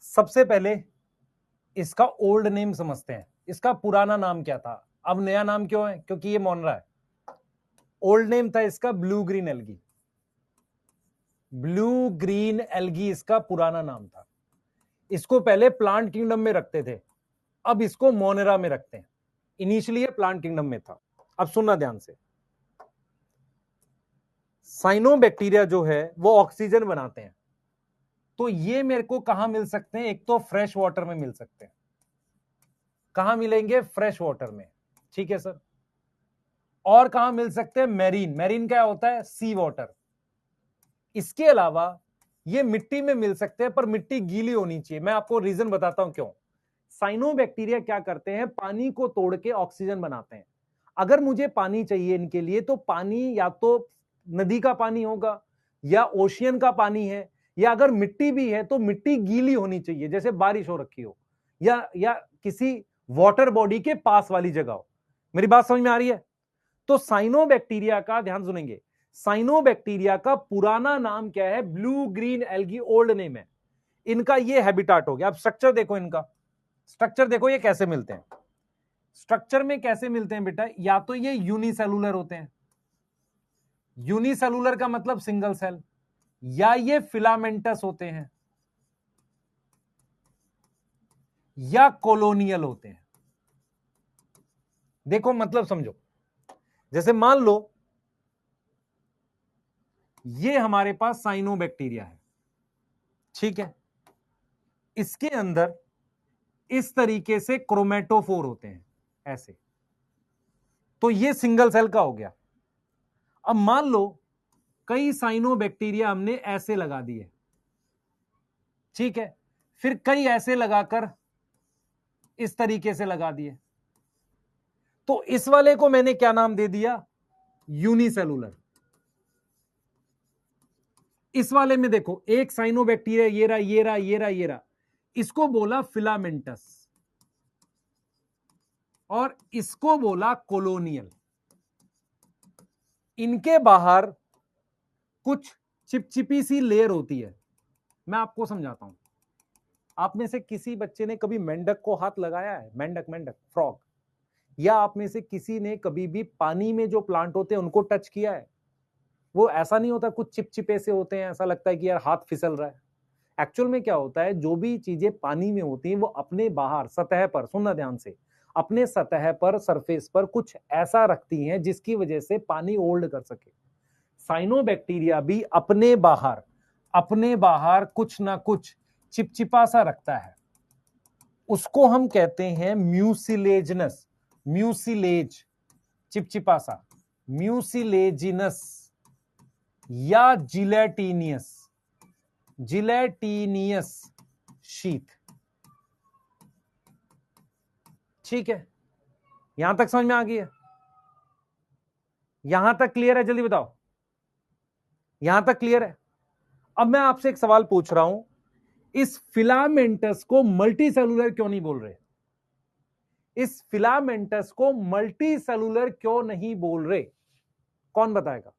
सबसे पहले इसका ओल्ड नेम समझते हैं। इसका पुराना नाम क्या था? अब नया नाम क्यों है? क्योंकि ये मोनरा है। ओल्ड नेम था इसका blue green algae. Blue green algae इसका पुराना नाम था। इसको पहले प्लांट किंगडम में रखते थे, अब इसको मोनेरा में रखते हैं। इनिशियली ये प्लांट किंगडम में था। अब सुनना ध्यान से, साइनोबैक्टीरिया जो है वो ऑक्सीजन बनाते हैं। तो ये मेरे को कहां मिल सकते हैं? एक तो फ्रेश वाटर में मिल सकते हैं। कहां मिलेंगे? फ्रेश वाटर में। ठीक है सर। और कहां मिल सकते हैं? मैरीन। मैरीन क्या होता है? सी वाटर। इसके अलावा ये मिट्टी में मिल सकते हैं, पर मिट्टी गीली होनी चाहिए। मैं आपको रीजन बताता हूं क्यों। साइनोबैक्टीरिया क्या करते हैं? पानी को तोड़ के ऑक्सीजन बनाते हैं। अगर मुझे पानी चाहिए इनके लिए, तो पानी या तो नदी का पानी होगा या ओशियन का पानी है, या अगर मिट्टी भी है तो मिट्टी गीली होनी चाहिए, जैसे बारिश हो रखी हो या किसी वाटर बॉडी के पास वाली जगह हो। मेरी बात समझ में आ रही है? तो साइनोबैक्टीरिया का ध्यान सुनेंगे, साइनोबैक्टीरिया का पुराना नाम क्या है? Blue green algae old name है। इनका ये हैबिटाट हो गया। अब स्ट्रक्चर देखो, इनका स्ट्रक्चर देखो, ये कैसे मिलते हैं। स्ट्रक्चर में कैसे मिलते हैं बेटा? या तो ये यूनिसेलुलर होते हैं, यूनिसेलुलर का मतलब सिंगल सेल, या ये फिलामेंटस होते हैं, या कॉलोनियल होते हैं। देखो मतलब समझो, जैसे मान लो ये हमारे पास साइनोबैक्टीरिया है, ठीक है। इसके अंदर इस तरीके से क्रोमेटोफोर होते हैं, ऐसे। तो ये सिंगल सेल का हो गया। अब मान लो कई साइनोबैक्टीरिया हमने ऐसे लगा दिए, ठीक है। फिर कई ऐसे लगाकर इस तरीके से लगा दिए, तो इस वाले को मैंने क्या नाम दे दिया? यूनिसेलुलर। इस वाले में देखो, एक साइनोबैक्टीरिया ये रहा, ये रहा, ये रहा, ये रहा, इसको बोला फिलामेंटस, और इसको बोला कॉलोनियल। इनके बाहर कुछ चिपचिपी सी लेयर होती है। मैं आपको समझाता हूं। आप में से किसी बच्चे ने कभी मेंढक को हाथ लगाया है? मेंढक, मेंढक, फ्रॉग। या आप में से किसी ने कभी भी पानी में जो प्लांट होते हैं उनको टच किया है? वो ऐसा नहीं होता, कुछ चिपचिपे से होते हैं, ऐसा लगता है कि यार हाथ फिसल रहा है। एक्चुअल में क्या होता है, जो भी चीजें पानी में होती हैं वो अपने बाहर सतह पर, सुनना ध्यान से, अपने सतह पर, सरफेस पर कुछ ऐसा रखती हैं जिसकी वजह से पानी होल्ड कर सके। साइनोबैक्टीरिया भी अपने बाहर कुछ ना कुछ चिपचिपा सा रखता है, उसको हम कहते हैं म्यूसिलेजिनस, म्यूसिलेज, चिपचिपा सा, म्यूसिलेजिनस या जिलेटिनियस, जिलेटिनियस शीथ। ठीक है, यहां तक समझ में आ गई है? यहां तक क्लियर है? जल्दी बताओ, यहां तक क्लियर है? अब मैं आपसे एक सवाल पूछ रहा हूं, इस फिलामेंटस को मल्टी सेलुलर क्यों नहीं बोल रहे? इस फिलामेंटस को मल्टी सेलुलर क्यों नहीं बोल रहे? कौन बताएगा?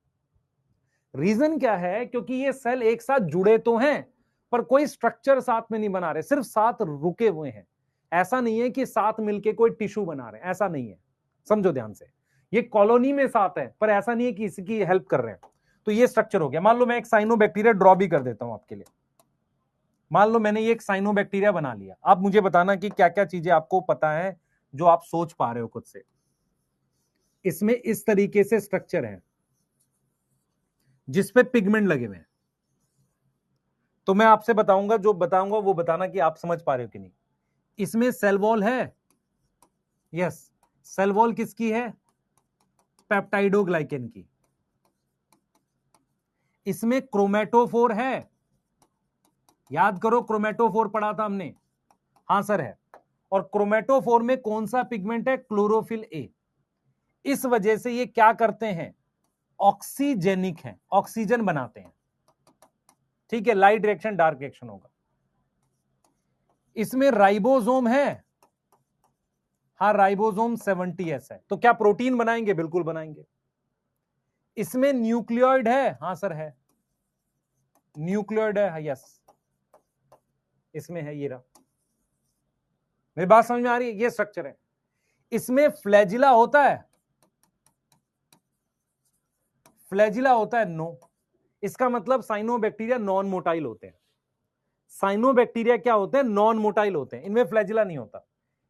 रीजन क्या है? क्योंकि ये सेल एक साथ जुड़े तो हैं पर कोई स्ट्रक्चर साथ में नहीं बना रहे, सिर्फ साथ रुके हुए हैं। ऐसा नहीं है कि साथ मिलके कोई टिश्यू बना रहे हैं, ऐसा नहीं है, समझो ध्यान से। ये कॉलोनी में साथ है पर ऐसा नहीं है कि इसकी हेल्प कर रहे हैं। तो ये स्ट्रक्चर हो गया। मान लो मैं एक साइनोबैक्टीरिया ड्रॉ भी कर देता हूं आपके लिए। मान लो मैंने ये एक साइनोबैक्टीरिया बना लिया, आप मुझे बताना कि क्या क्या चीजें आपको पता है जो आप सोच पा रहे हो खुद से। इसमें इस तरीके से स्ट्रक्चर है जिसपे पिगमेंट लगे हुए हैं। तो मैं आपसे बताऊंगा, जो बताऊंगा वो बताना कि आप समझ पा रहे हो कि नहीं। इसमें सेल वॉल है, यस। सेल वॉल किसकी है? पेप्टाइडोग्लाइकेन की। इसमें क्रोमेटोफोर है, याद करो क्रोमेटोफोर पढ़ा था हमने, हां सर है। और क्रोमेटोफोर में कौन सा पिगमेंट है? क्लोरोफिल ए। इस वजह से ये क्या करते हैं? ऑक्सीजेनिक है, ऑक्सीजन बनाते हैं। ठीक है, लाइट रिएक्शन डार्क रिएक्शन होगा। इसमें राइबोसोम है, हाँ राइबोसोम 70S है। तो क्या प्रोटीन बनाएंगे? बिल्कुल बनाएंगे। इसमें न्यूक्लियोइड है, हाँ सर है, न्यूक्लियोइड है, यस इसमें है, ये रहा। मेरी बात समझ में आ रही है? ये स्ट्रक्चर है। इसमें फ्लैजिला होता है, फ्लैजिला होता है, नो। इसका मतलब साइनोबैक्टीरिया नॉन मोटाइल होते हैं। साइनोबैक्टीरिया क्या होते हैं? नॉन मोटाइल होते हैं, इनमें फ्लैजिला नहीं होता।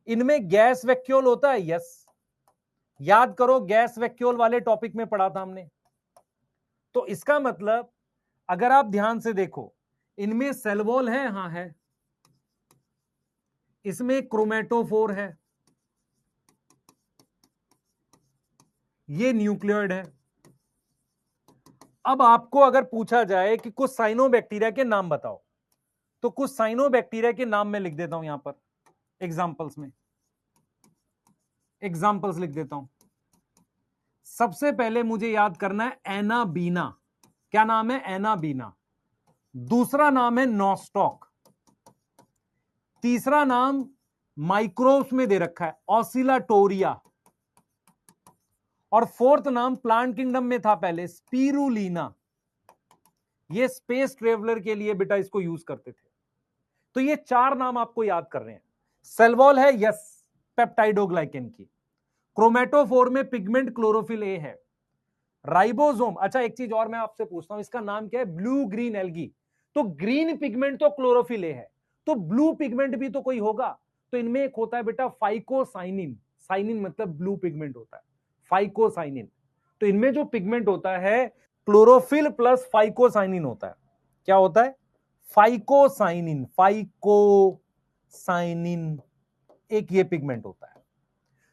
इनमें गैस वैक्यूल होता है, यस। याद करो गैस वैक्यूल वाले टॉपिक में पढ़ा था हमने। तो इसका मतलब अगर आप ध्यान से देखो, इनमें सेल वॉल है, हां है। इसमें क्रोमेटोफोर है, ये न्यूक्लियोइड है। अब आपको अगर पूछा जाए कि कुछ साइनोबैक्टीरिया के नाम बताओ, तो कुछ साइनोबैक्टीरिया के नाम मैं लिख देता हूं यहां पर एग्जांपल्स में, एग्जांपल्स लिख देता हूं। सबसे पहले मुझे याद करना है एनाबीना। क्या नाम है? एनाबीना। दूसरा नाम है नॉस्टॉक। तीसरा नाम माइक्रोब्स में दे रखा है, ऑसिलाटोरिया। और फोर्थ नाम प्लांट किंगडम में था पहले, स्पिरुलिना। ये स्पेस ट्रेवलर के लिए बेटा इसको यूज करते थे। तो ये चार नाम आपको याद कर रहे हैं। सेल वॉल है, यस, पेप्टाइडोग्लाइकेन की। क्रोमेटोफोर में पिगमेंट क्लोरोफिल ए है। राइबोसोम, अच्छा एक चीज और मैं आपसे पूछता हूं, इसका नाम क्या है? Blue green algae. तो ग्रीन पिगमेंट तो क्लोरोफिल ए है, तो ब्लू पिगमेंट भी तो कोई होगा। तो इनमें एक होता है बेटा फाइकोसाइनिन। साइनिन मतलब ब्लू पिगमेंट होता है, फाइकोसाइनिन। तो इनमें जो पिगमेंट होता है क्लोरोफिल प्लस फाइकोसाइनिन होता है। क्या होता है? फाइकोसाइनिन, फाइकोसाइनिन एक ये पिगमेंट होता है।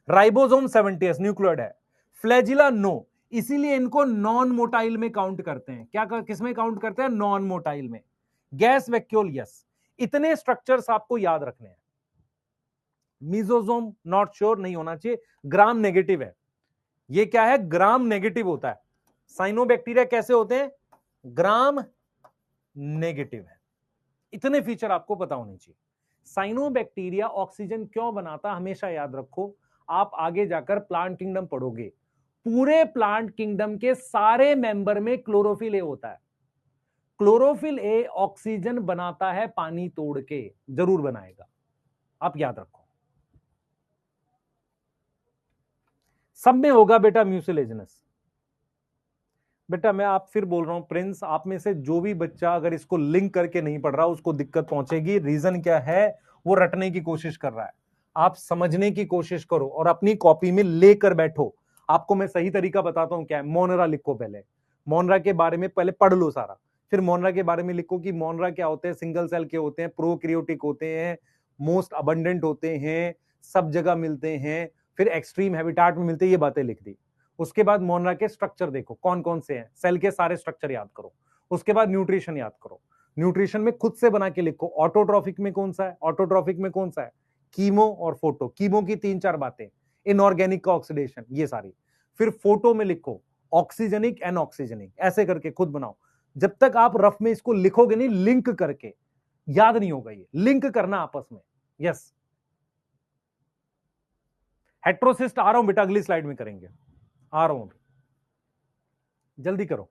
राइबोसोम 70S न्यूक्लियोइड है। फ्लैजिला नो, इसीलिए इनको नॉन मोटाइल में काउंट करते हैं। क्या किसमें काउंट करते हैं? नॉन मोटाइल में। Gas vacuole, yes. इतने स्ट्रक्चर्स आपको याद रखने हैं। मीजोसोम नॉट श्योर, नहीं होना चाहिए, ग्राम नेगेटिव है। ये क्या है? ग्राम नेगेटिव होता है। साइनोबैक्टीरिया कैसे होते हैं? ग्राम नेगेटिव है। इतने फीचर आपको पता होने चाहिए। साइनोबैक्टीरिया ऑक्सीजन क्यों बनाता, हमेशा याद रखो। आप आगे जाकर प्लांट किंगडम पढ़ोगे, पूरे प्लांट किंगडम के सारे मेंबर में क्लोरोफिल ए होता है। क्लोरोफिल ए ऑक्सीजन बनाता है, पानी तोड़ के जरूर बनाएगा, आप याद रखो। सब में होगा बेटा म्यूसिलेजिनस। बेटा मैं आप फिर बोल रहा हूं प्रिंस, आप में से जो भी बच्चा अगर इसको लिंक करके नहीं पढ़ रहा उसको दिक्कत पहुंचेगी। रीजन क्या है? वो रटने की कोशिश कर रहा है। आप समझने की कोशिश करो और अपनी कॉपी में लेकर बैठो। आपको मैं सही तरीका बताता हूं क्या है। मोनेरा लिखो पहले, मोनरा के बारे में पहले पढ़ लो सारा, फिर मोनरा के बारे में लिखो कि मोनरा क्या होते हैं, सिंगल सेल के होते हैं, प्रोकैरियोटिक होते हैं, मोस्ट अबंडेंट होते हैं, सब जगह मिलते हैं, फिर एक्सट्रीम हैबिटाट में मिलते हैं, ये बातें लिख दी। उसके बाद मोनरा के स्ट्रक्चर देखो कौन कौन से हैं, सेल के सारे स्ट्रक्चर याद करो। उसके बाद न्यूट्रिशन याद करो, न्यूट्रिशन में खुद से बना के लिखो, ऑटोट्रॉफिक में कौन सा है, ऑटोट्रॉफिक में कौन सा है, कीमो और फोटो, कीमो की 3-4 बातें, इनऑर्गेनिक का ऑक्सीडेशन, ये सारी। फिर फोटो में लिखो ऑक्सीजनिक एंड ऑक्सीजनिक, ऐसे करके खुद बनाओ। जब तक आप रफ में इसको लिखोगे नहीं लिंक करके, याद नहीं होगा, ये लिंक करना आपस में। यस, हेट्रोसिस्ट आ रहा हूं बेटा, अगली स्लाइड में करेंगे, आ रहा हूं, जल्दी करो।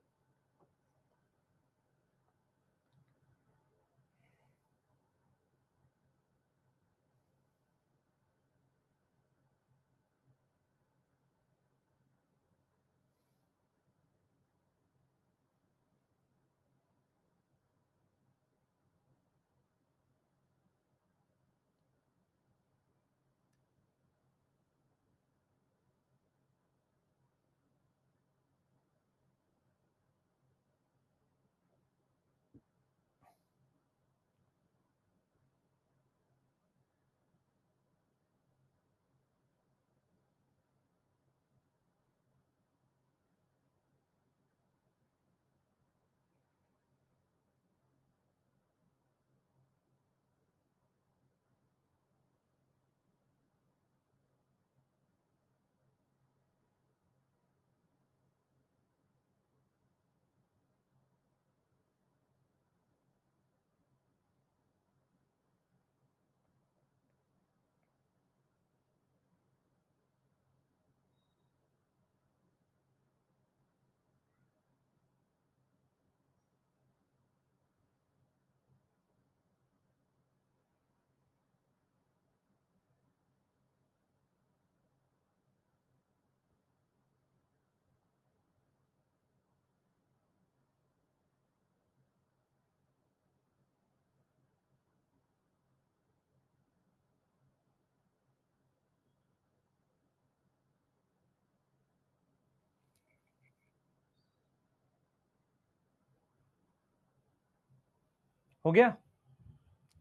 हो गया,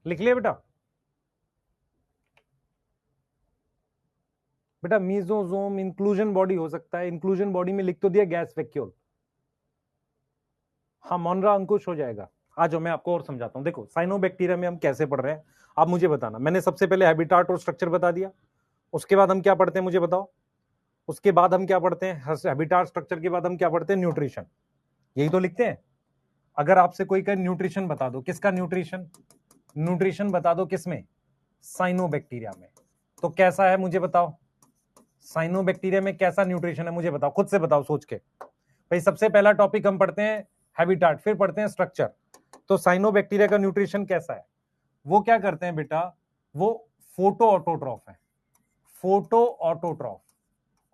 लिख लिया बेटा? बेटा मीजोजोम इंक्लूजन बॉडी हो सकता है, इंक्लूजन बॉडी में लिख तो दिया गैस वैक्यूल। हाँ, मोनरा अंकुश हो जाएगा। आ जाओ मैं आपको और समझाता हूं। देखो साइनोबैक्टीरिया में हम कैसे पढ़ रहे हैं आप मुझे बताना। मैंने सबसे पहले हैबिटाट और स्ट्रक्चर बता दिया, उसके बाद हम क्या पढ़ते हैं मुझे बताओ। उसके बाद हम क्या पढ़ते हैं, हैबिटाट स्ट्रक्चर के बाद हम क्या पढ़ते हैं, न्यूट्रिशन। यही तो लिखते हैं। अगर आपसे कोई कहे न्यूट्रिशन बता दो, किसका न्यूट्रिशन, न्यूट्रिशन बता दो किसमें, साइनोबैक्टीरिया में। तो कैसा है मुझे बताओ, साइनोबैक्टीरिया में कैसा न्यूट्रिशन है मुझे बताओ, खुद से बताओ सोच के। भाई सबसे पहला टॉपिक हम पढ़ते हैं हैबिटाट, फिर पढ़ते हैं स्ट्रक्चर। तो साइनोबैक्टीरिया का न्यूट्रिशन कैसा है, वो क्या करते हैं बेटा, वो फोटो ऑटोट्रॉफ है, फोटो ऑटोट्रॉफ,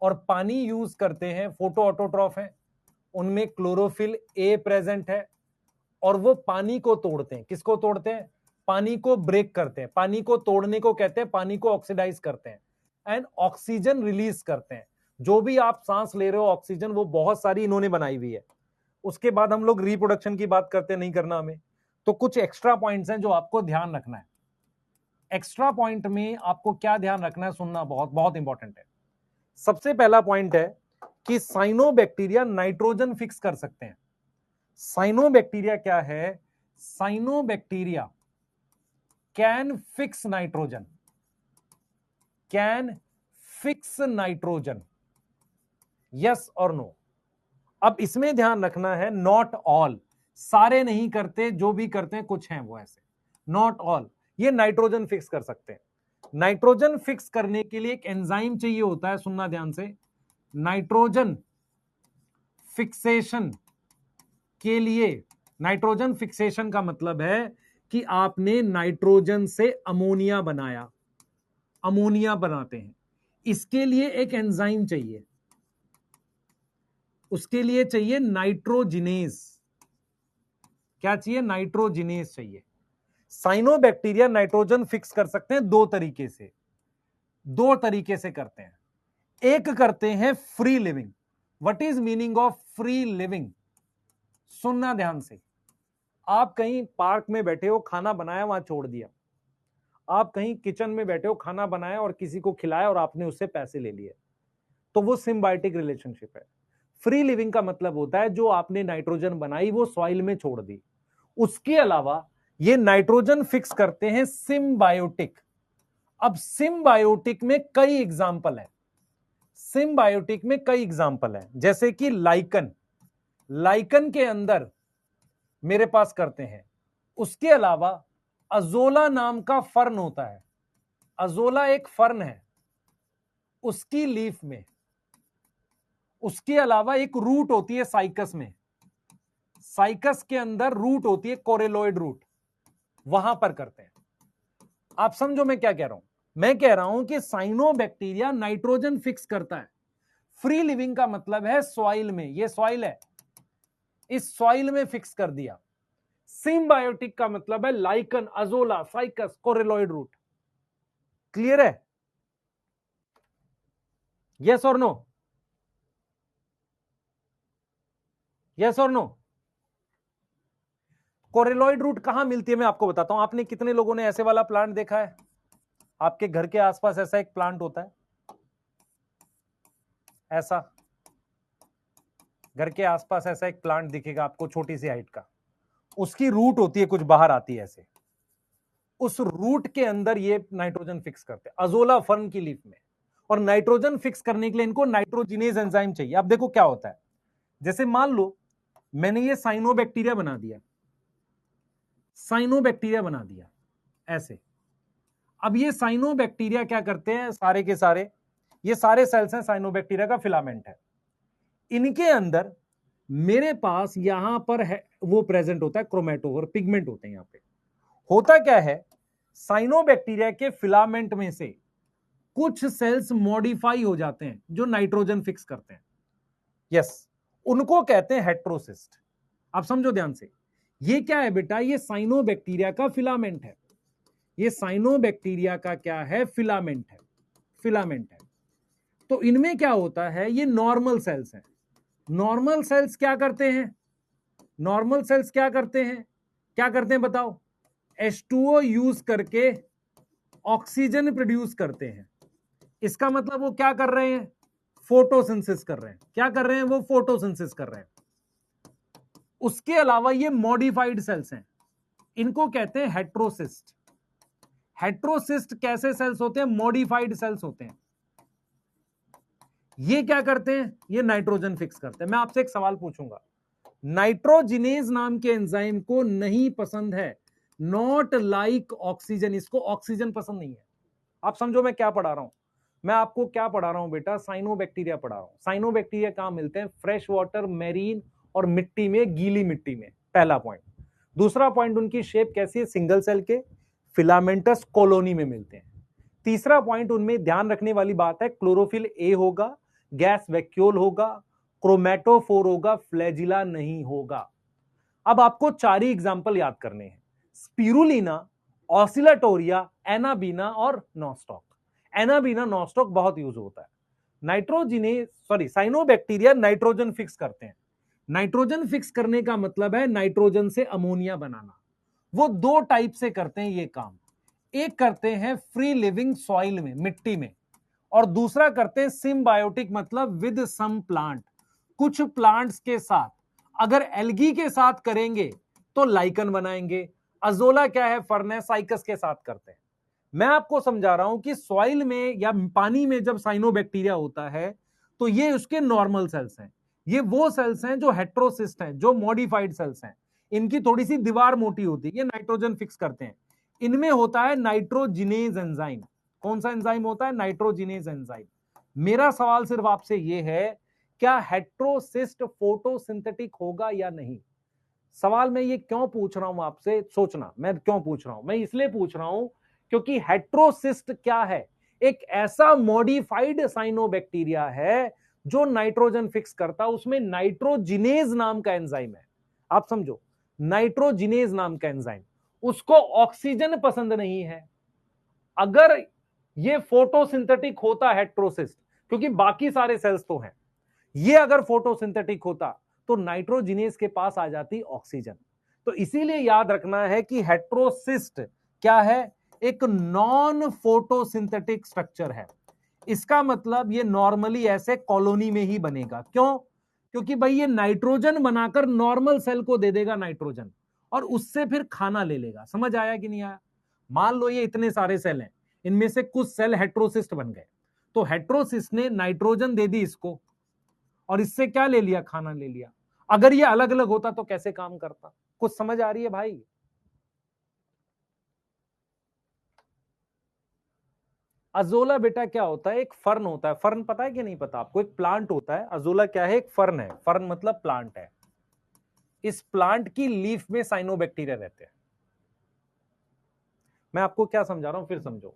और पानी यूज करते हैं, फोटो ऑटोट्रॉफ है, उनमें क्लोरोफिल ए प्रेजेंट है, और वो पानी को तोड़ते हैं। किसको तोड़ते हैं, पानी को ब्रेक करते हैं, पानी को तोड़ने को कहते हैं, पानी को ऑक्सीडाइज करते हैं, एंड ऑक्सीजन रिलीज करते हैं। जो भी आप सांस ले रहे हो ऑक्सीजन, वो बहुत सारी इन्होंने बनाई हुई है। उसके बाद हम लोग रिप्रोडक्शन की बात करते हैं, नहीं करना हमें। तो कुछ एक्स्ट्रा पॉइंट्स हैं जो आपको ध्यान रखना है। एक्स्ट्रा पॉइंट में आपको क्या ध्यान रखना है, सुनना बहुत बहुत इंपॉर्टेंट है। सबसे पहला पॉइंट है कि साइनोबैक्टीरिया नाइट्रोजन फिक्स कर सकते हैं। साइनोबैक्टीरिया क्या है, cyanobacteria can fix nitrogen, can fix nitrogen, yes और नो। अब इसमें ध्यान रखना है, नॉट ऑल, सारे नहीं करते, जो भी करते हैं कुछ हैं वो ऐसे, नॉट ऑल ये नाइट्रोजन फिक्स कर सकते हैं। नाइट्रोजन फिक्स करने के लिए एक एंजाइम चाहिए होता है, सुनना ध्यान से। नाइट्रोजन फिक्सेशन के लिए, नाइट्रोजन फिक्सेशन का मतलब है कि आपने नाइट्रोजन से अमोनिया बनाया, अमोनिया बनाते हैं, इसके लिए एक एंजाइम चाहिए, उसके लिए चाहिए नाइट्रोजिनेज। क्या चाहिए, नाइट्रोजिनेज चाहिए। साइनोबैक्टीरिया नाइट्रोजन फिक्स कर सकते हैं दो तरीके से, दो तरीके से करते हैं। एक करते हैं free living. What is meaning of free living, सुनना ध्यान से। आप कहीं पार्क में बैठे हो, खाना बनाया वहां छोड़ दिया। आप कहीं किचन में बैठे हो, खाना बनाया और किसी को खिलाया और आपने उससे पैसे ले लिए, तो वो सिम्बायोटिक रिलेशनशिप है। फ्री लिविंग का मतलब होता है जो आपने नाइट्रोजन बनाई वो सॉइल में छोड़ दी। उसके अलावा ये नाइट्रोजन फिक्स करते हैं सिम्बायोटिक। अब सिम्बायोटिक में कई एग्जाम्पल है, सिम्बायोटिक में कई एग्जाम्पल है, जैसे कि लाइकन, लाइकन के अंदर मेरे पास करते हैं। उसके अलावा अजोला नाम का फर्न होता है, अजोला एक फर्न है, उसकी लीफ में। उसके अलावा एक रूट होती है साइकस में, साइकस के अंदर रूट होती है कोरेलॉइड रूट, वहां पर करते हैं। आप समझो मैं क्या कह रहा हूं? मैं कह रहा हूं कि साइनोबैक्टीरिया नाइट्रोजन फिक्स करता है। फ्री लिविंग का मतलब है सॉइल में, ये सॉइल है, इस सॉइल में फिक्स कर दिया। सिम्बायोटिक का मतलब है lichen, azolla, cycas, coralloid root. Clear है? यस और नो? यस और नो? कोरेलॉइड रूट कहां मिलती है मैं आपको बताता हूं। आपने कितने लोगों ने ऐसे वाला प्लांट देखा है? आपके घर के आसपास ऐसा एक प्लांट होता है, ऐसा घर के आसपास ऐसा एक प्लांट दिखेगा आपको, छोटी सी हाइट का, उसकी रूट होती है कुछ बाहर आती है ऐसे, उस रूट के अंदर ये नाइट्रोजन फिक्स करते हैं, अजोला फर्न की लीफ में। और नाइट्रोजन फिक्स करने के लिए इनको नाइट्रोजिनेज एंजाइम चाहिए। अब देखो क्या होता है, जैसे मान लो मैंने ये साइनोबैक्टीरिया बना दिया, साइनोबैक्टीरिया बना दिया ऐसे। अब ये साइनोबैक्टीरिया क्या करते हैं, सारे के सारे, ये सारे सेल्स हैं साइनोबैक्टीरिया का फिलामेंट है। इनके अंदर मेरे पास यहां पर है वो प्रेजेंट होता है क्रोमेटोफोर, पिगमेंट होते हैं यहां पे। होता क्या है, साइनोबैक्टीरिया के फिलामेंट में से कुछ सेल्स मॉडिफाई हो जाते हैं जो नाइट्रोजन फिक्स करते हैं। यस, उनको कहते हैं हेट्रोसिस्ट। आप समझो ध्यान से, ये क्या है बेटा, ये साइनोबैक्टीरिया का फिलामेंट है। ये साइनोबैक्टीरिया का क्या है, फिलामेंट है, फिलामेंट है। तो इनमें क्या होता है, ये नॉर्मल सेल्स हैं। नॉर्मल सेल्स क्या करते हैं, नॉर्मल सेल्स क्या करते हैं, क्या करते हैं बताओ? H2O यूज करके ऑक्सीजन प्रोड्यूस करते हैं। इसका मतलब वो क्या कर रहे हैं, फोटोसिंथेसिस कर रहे हैं। क्या कर रहे हैं वो, फोटोसिंथेसिस कर रहे हैं। उसके अलावा ये मॉडिफाइड सेल्स हैं, इनको कहते हैं हेट्रोसिस्ट। हेट्रोसिस्ट कैसे सेल्स होते हैं, मॉडिफाइड सेल्स होते हैं। ये क्या करते हैं, ये नाइट्रोजन फिक्स करते हैं। मैं आपसे एक सवाल पूछूंगा, नाइट्रोजिनेज नाम के एंजाइम को नहीं पसंद है, नॉट लाइक ऑक्सीजन, इसको ऑक्सीजन पसंद नहीं है। आप समझो मैं क्या पढ़ा रहा हूं, मैं आपको क्या पढ़ा रहा हूं बेटा, साइनोबैक्टीरिया पढ़ा रहा हूं। साइनोबैक्टीरिया कहां मिलते हैं, फ्रेश वाटर, मेरीन और मिट्टी में, गीली मिट्टी में, पहला पॉइंट। दूसरा पॉइंट, उनकी शेप कैसी है, सिंगल सेल के फिलामेंटस कॉलोनी में मिलते हैं। तीसरा पॉइंट, उनमें ध्यान रखने वाली बात है, क्लोरोफिल ए होगा, गैस वैक्यूल होगा, क्रोमेटोफोर होगा, फ्लैजिला नहीं होगा। अब आपको चार ही एग्जांपल याद करने हैं, स्पिरुलिना, ऑसिलाटोरिया, एनाबीना और नॉस्टॉक। एनाबीना, नॉस्टॉक बहुत यूज होता है। नाइट्रोजिनेज साइनोबैक्टीरिया नाइट्रोजन फिक्स करते हैं। नाइट्रोजन फिक्स करने का मतलब है नाइट्रोजन से अमोनिया बनाना। वो दो टाइप से करते हैं ये काम, एक करते हैं फ्री लिविंग सॉइल में, मिट्टी में, और दूसरा करते हैं सिम्बायोटिक, मतलब विद सम प्लांट, कुछ प्लांट्स के साथ। अगर एल्गी के साथ करेंगे तो लाइकन बनाएंगे, अजोला क्या है, फर्न है, साइकस के साथ करते हैं। मैं आपको समझा रहा हूं कि सॉइल में या पानी में जब साइनोबैक्टीरिया होता है तो ये उसके नॉर्मल सेल्स हैं। ये वो सेल्स हैं जो हेट्रोसिस्ट हैं, जो मॉडिफाइड सेल्स हैं। इनकी थोड़ी सी दीवार मोटी होती है, ये नाइट्रोजन फिक्स करते हैं। इनमें होता है नाइट्रोजिनेज एंजाइम। कौन सा एंजाइम होता है, नाइट्रोजिनेज एंजाइम। मेरा सवाल सिर्फ आपसे यह है, क्या हेट्रोसिस्ट फोटोसिंथेटिक होगा या नहीं? सवाल मैं ये क्यों पूछ रहा हूं आपसे, सोचना मैं क्यों पूछ रहा हूं। मैं इसलिए पूछ रहा हूं क्योंकि हेट्रोसिस्ट क्या है, एक ऐसा मॉडिफाइड साइनोबैक्टीरिया है जो नाइट्रोजन फिक्स करता, उसमें नाइट्रोजिनेज नाम का एंजाइम है। आप समझो, नाइट्रोजिनेज नाम का एंजाइम, उसको ऑक्सीजन पसंद नहीं है। अगर ये फोटोसिंथेटिक होता हेट्रोसिस्ट, क्योंकि बाकी सारे सेल्स तो हैं, ये अगर फोटोसिंथेटिक होता तो नाइट्रोजिनेज के पास आ जाती ऑक्सीजन। तो इसीलिए याद रखना है कि हेट्रोसिस्ट क्या है, एक नॉन फोटोसिंथेटिक स्ट्रक्चर है। इसका मतलब ये नॉर्मली ऐसे कॉलोनी में ही बनेगा। क्यों? क्योंकि भाई ये नाइट्रोजन बनाकर नॉर्मल सेल को दे देगा नाइट्रोजन, और उससे फिर खाना ले लेगा। समझ आया कि नहीं आया? मान लो ये इतने सारे सेल हैं, इनमें से कुछ सेल हेट्रोसिस्ट बन गए, तो हेट्रोसिस्ट ने नाइट्रोजन दे दी इसको, और इससे क्या ले लिया? खाना ले लिया। अगर ये अलग अलग होता तो कैसे काम करता? कुछ समझ आ रही है भाई? अजोला बेटा क्या होता है? एक फर्न होता है। फर्न पता है कि नहीं पता आपको? एक प्लांट होता है। अजोला क्या है? एक फर्न है। फर्न मतलब प्लांट है। इस प्लांट की लीफ में साइनोबैक्टीरिया रहते हैं। मैं आपको क्या समझा रहा हूं, फिर समझो।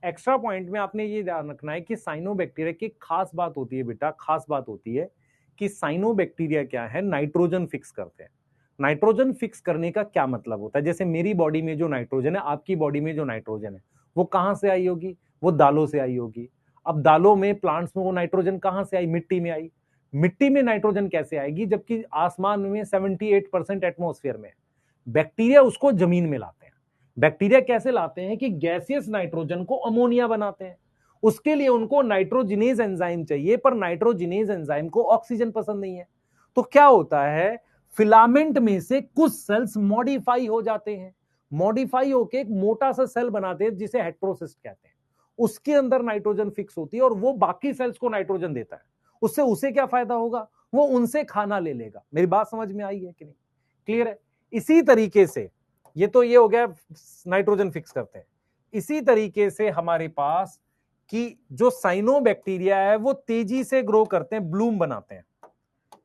एक्स्ट्रा पॉइंट में आपने ये ध्यान रखना है कि साइनोबैक्टीरिया की खास बात होती है बेटा, खास बात होती है कि साइनोबैक्टीरिया क्या है? नाइट्रोजन फिक्स करते हैं। नाइट्रोजन फिक्स करने का क्या मतलब होता है? जैसे मेरी बॉडी में जो नाइट्रोजन है, आपकी बॉडी में जो नाइट्रोजन है, वो कहां से आई होगी? वो दालों से आई होगी। अब दालों में, प्लांट्स में वो नाइट्रोजन कहां से आई? मिट्टी में आई। मिट्टी में नाइट्रोजन कैसे आएगी जबकि आसमान में 78% एटमॉस्फेयर में? बैक्टीरिया उसको जमीन में लाते हैं। बैक्टीरिया कैसे लाते हैं कि गैसियस नाइट्रोजन को अमोनिया बनाते हैं। उसके लिए उनको नाइट्रोजिनेज एंजाइम चाहिए, पर नाइट्रोजिनेज एंजाइम को ऑक्सीजन पसंद नहीं है। तो क्या होता है? फिलामेंट में से कुछ सेल्स मॉडिफाई हो जाते हैं। मॉडिफाई होके एक मोटा सा सेल बनाते हैं जिसे हेट्रोसिस्ट कहते हैं। उसके अंदर नाइट्रोजन फिक्स होती है और वो बाकी सेल्स को नाइट्रोजन देता है। उससे उसे क्या फायदा होगा? वो उनसे खाना ले लेगा। मेरी बात समझ में आई है कि नहीं? क्लियर है? इसी तरीके से ये तो ये हो गया, नाइट्रोजन फिक्स करते हैं। इसी तरीके से हमारे पास कि जो साइनोबैक्टीरिया है वो तेजी से ग्रो करते हैं, ब्लूम बनाते हैं।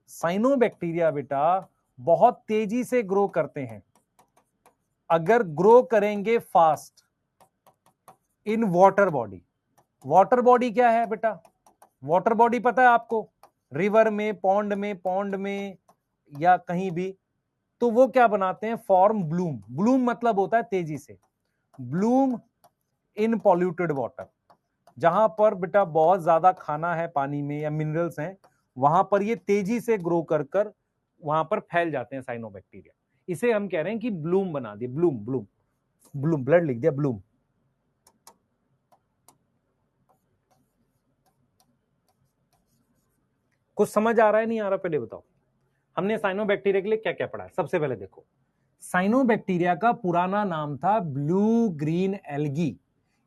साइनोबैक्टीरिया बेटा बहुत तेजी से ग्रो करते हैं। अगर ग्रो करेंगे fast in water body. Water body क्या है बेटा? वाटर बॉडी पता है आपको? रिवर में, पॉन्ड में या कहीं भी, तो वो क्या बनाते हैं? Form Bloom. ब्लूम मतलब होता है तेजी से। ब्लूम इन पॉल्यूटेड वाटर। जहां पर बेटा बहुत ज्यादा खाना है पानी में या मिनरल्स हैं, वहां पर ये तेजी से ग्रो कर कर वहां पर फैल जाते हैं साइनोबैक्टीरिया। इसे हम कह रहे हैं कि ब्लूम बना दिए। ब्लूम, ब्लूम, ब्लूम, ब्लड लिख दिया, ब्लूम। कुछ समझ आ रहा है, नहीं आ रहा? पहले बताओ, हमने साइनोबैक्टीरिया के लिए क्या क्या पढ़ा है? सबसे पहले देखो, साइनोबैक्टीरिया का पुराना नाम था ब्लू ग्रीन एल्गी।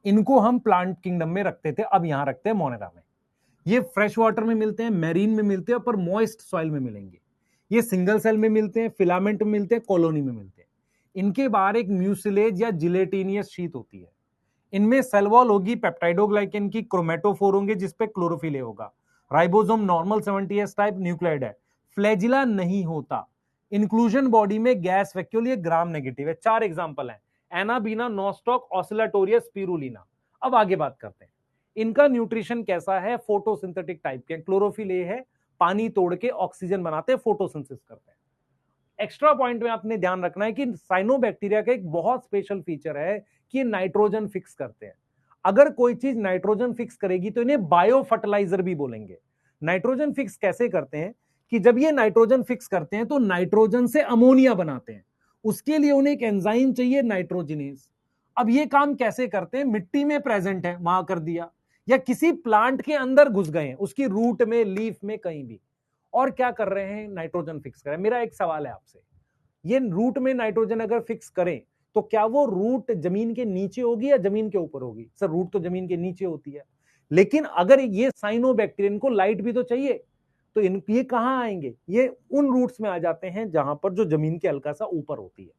इनको हम प्लांट किंगडम में रखते थे, अब यहां रखते हैं मोनेरा में। ये फ्रेश वाटर में मिलते हैं, मैरीन में मिलते हैं, पर मॉइस्ट सॉइल में मिलेंगे। ये सिंगल सेल में मिलते हैं, फिलामेंट में मिलते हैं, कॉलोनी में मिलते हैं। इनके बाहर एक म्यूसिलेज या जिलेटिनियस शीट होती है। इनमें सेल वॉल होगी पेप्टाइडोग्लाइकेन की, क्रोमेटोफोर होंगे जिसपे क्लोरोफिल होगा। Ribosome normal 70s type nucleoid है। फ्लैजिला नहीं होता। इंक्लूजन बॉडी में गैस वैक्यूल, ये ग्राम नेगेटिव है। 4 एग्जांपल हैं: एनाबीना, नोस्टॉक, ऑसिलेटोरियस, स्पिरुलिना। अब आगे बात करते हैं इनका न्यूट्रिशन कैसा है। फोटोसिंथेटिक टाइप के। क्लोरोफिल ए है, पानी तोड़ के ऑक्सीजन बनाते हैं, फोटोसिंथेसिस करते हैं। एक्स्ट्रा पॉइंट में आपने ध्यान रखना है कि साइनोबैक्टीरिया का एक बहुत स्पेशल फीचर है कि नाइट्रोजन फिक्स करते हैं। अगर कोई चीज नाइट्रोजन फिक्स करेगी तो इन्हें बायो फर्टिलाइजर भी बोलेंगे। नाइट्रोजन फिक्स कैसे करते हैं कि जब ये नाइट्रोजन फिक्स करते हैं तो नाइट्रोजन से अमोनिया बनाते हैं। उसके लिए उन्हें एक एंजाइम चाहिए, नाइट्रोजिनेज। अब ये काम कैसे करते हैं? मिट्टी में प्रेजेंट है, वहां कर दिया, या किसी प्लांट के अंदर घुस गए हैं, उसकी रूट में, लीफ में, कहीं भी, और क्या कर रहे हैं? नाइट्रोजन फिक्स कर रहे हैं। मेरा एक सवाल है आपसे, ये रूट में नाइट्रोजन अगर फिक्स करें तो क्या वो रूट जमीन के नीचे होगी या जमीन के ऊपर होगी? सर रूट तो जमीन के नीचे होती है, लेकिन अगर ये साइनोबैक्टीरियन को लाइट भी तो चाहिए, तो ये कहां आएंगे? ये उन रूट्स में आ जाते हैं जहां पर जो जमीन के हल्का सा ऊपर होती है।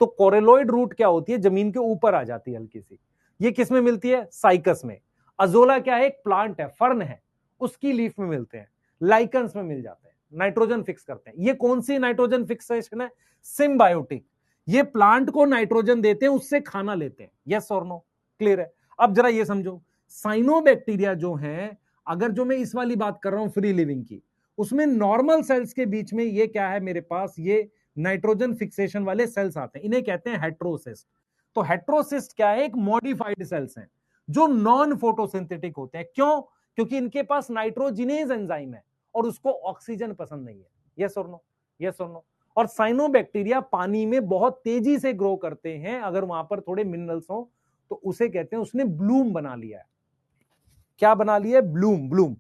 तो कोरेलॉइड रूट क्या होती है? जमीन के ऊपर आ जाती है हल्की सी। ये किस में मिलती है? साइकस में। अजोला क्या है? एक प्लांट है, फर्न है, उसकी लीफ में मिलते हैं। लाइकन्स में मिल जाते हैं, नाइट्रोजन फिक्स करते हैं। ये कौन सी नाइट्रोजन फिक्सेशन है? सिम्बायोटिक। ये प्लांट को नाइट्रोजन देते हैं, उससे खाना लेते हैं। यस और नो? क्लियर है? अब जरा ये समझो, साइनोबैक्टीरिया जो है, अगर जो मैं इस वाली बात कर रहा हूं फ्री लिविंग की, उसमें नॉर्मल सेल्स के बीच में ये क्या है मेरे पास? ये नाइट्रोजन फिक्सेशन वाले सेल्स आते हैं, इन्हें कहते हैं हेट्रोसिस्ट। तो हेट्रोसिस्ट क्या है? एक मॉडिफाइड सेल्स हैं जो नॉन फोटोसिंथेटिक होते हैं। क्यों? क्योंकि इनके पास नाइट्रोजिनेज एंजाइम है और उसको ऑक्सीजन पसंद नहीं है। यस और नो? यस और नो? और साइनोबैक्टीरिया पानी में बहुत तेजी से ग्रो करते हैं, अगर वहां पर थोड़े मिनरल्स हो तो उसे कहते हैं उसने ब्लूम बना लिया है। क्या बना लिया है? Bloom, Bloom.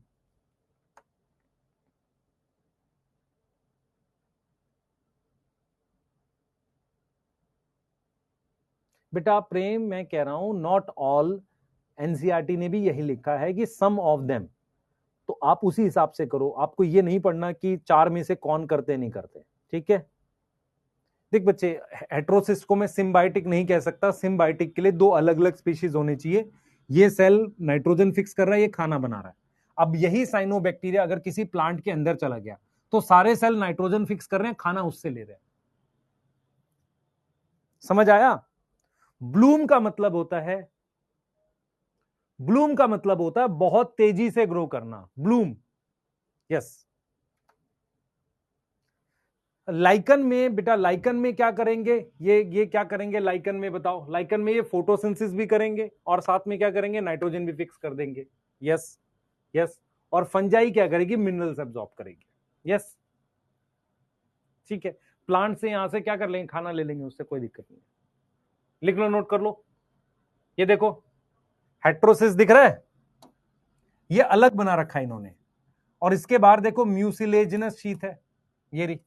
बेटा प्रेम, मैं कह रहा हूं नॉट ऑल, एनसीईआरटी ने भी यही लिखा है कि सम ऑफ देम, तो आप उसी हिसाब से करो। आपको ये नहीं पढ़ना कि चार में से कौन करते नहीं करते, ठीक है? देख बच्चे, हेट्रोसिस्ट को मैं सिम्बायोटिक नहीं कह सकता, सिम्बायोटिक के लिए दो अलग अलग स्पीशीज होने चाहिए। ये सेल नाइट्रोजन फिक्स कर रहा है, ये खाना बना रहा है। अब यही साइनोबैक्टीरिया अगर किसी प्लांट के अंदर चला गया तो सारे सेल नाइट्रोजन फिक्स कर रहे हैं, खाना उससे ले रहे हैं। समझ आया? ब्लूम का मतलब होता है, ब्लूम का मतलब होता है बहुत तेजी से ग्रो करना, ब्लूम। यस। लाइकन में बेटा, लाइकन में क्या करेंगे? ये क्या करेंगे लाइकन में, बताओ? लाइकन में ये फोटोसिंथेसिस भी करेंगे और साथ में क्या करेंगे? नाइट्रोजन भी फिक्स कर देंगे। Yes, yes. और फंजाई क्या करेगी? मिनरल्स एब्जॉर्ब करेगी। यस, ठीक है। प्लांट से यहां से क्या कर लेंगे? खाना ले लेंगे, उससे कोई दिक्कत नहीं। लिख लो, नोट कर लो। ये देखो, हेट्रोसिस दिख रहा है, ये अलग बना रखा है इन्होंने। और इसके बाहर देखो म्यूसिलेजिनस शीथ है, ये रही।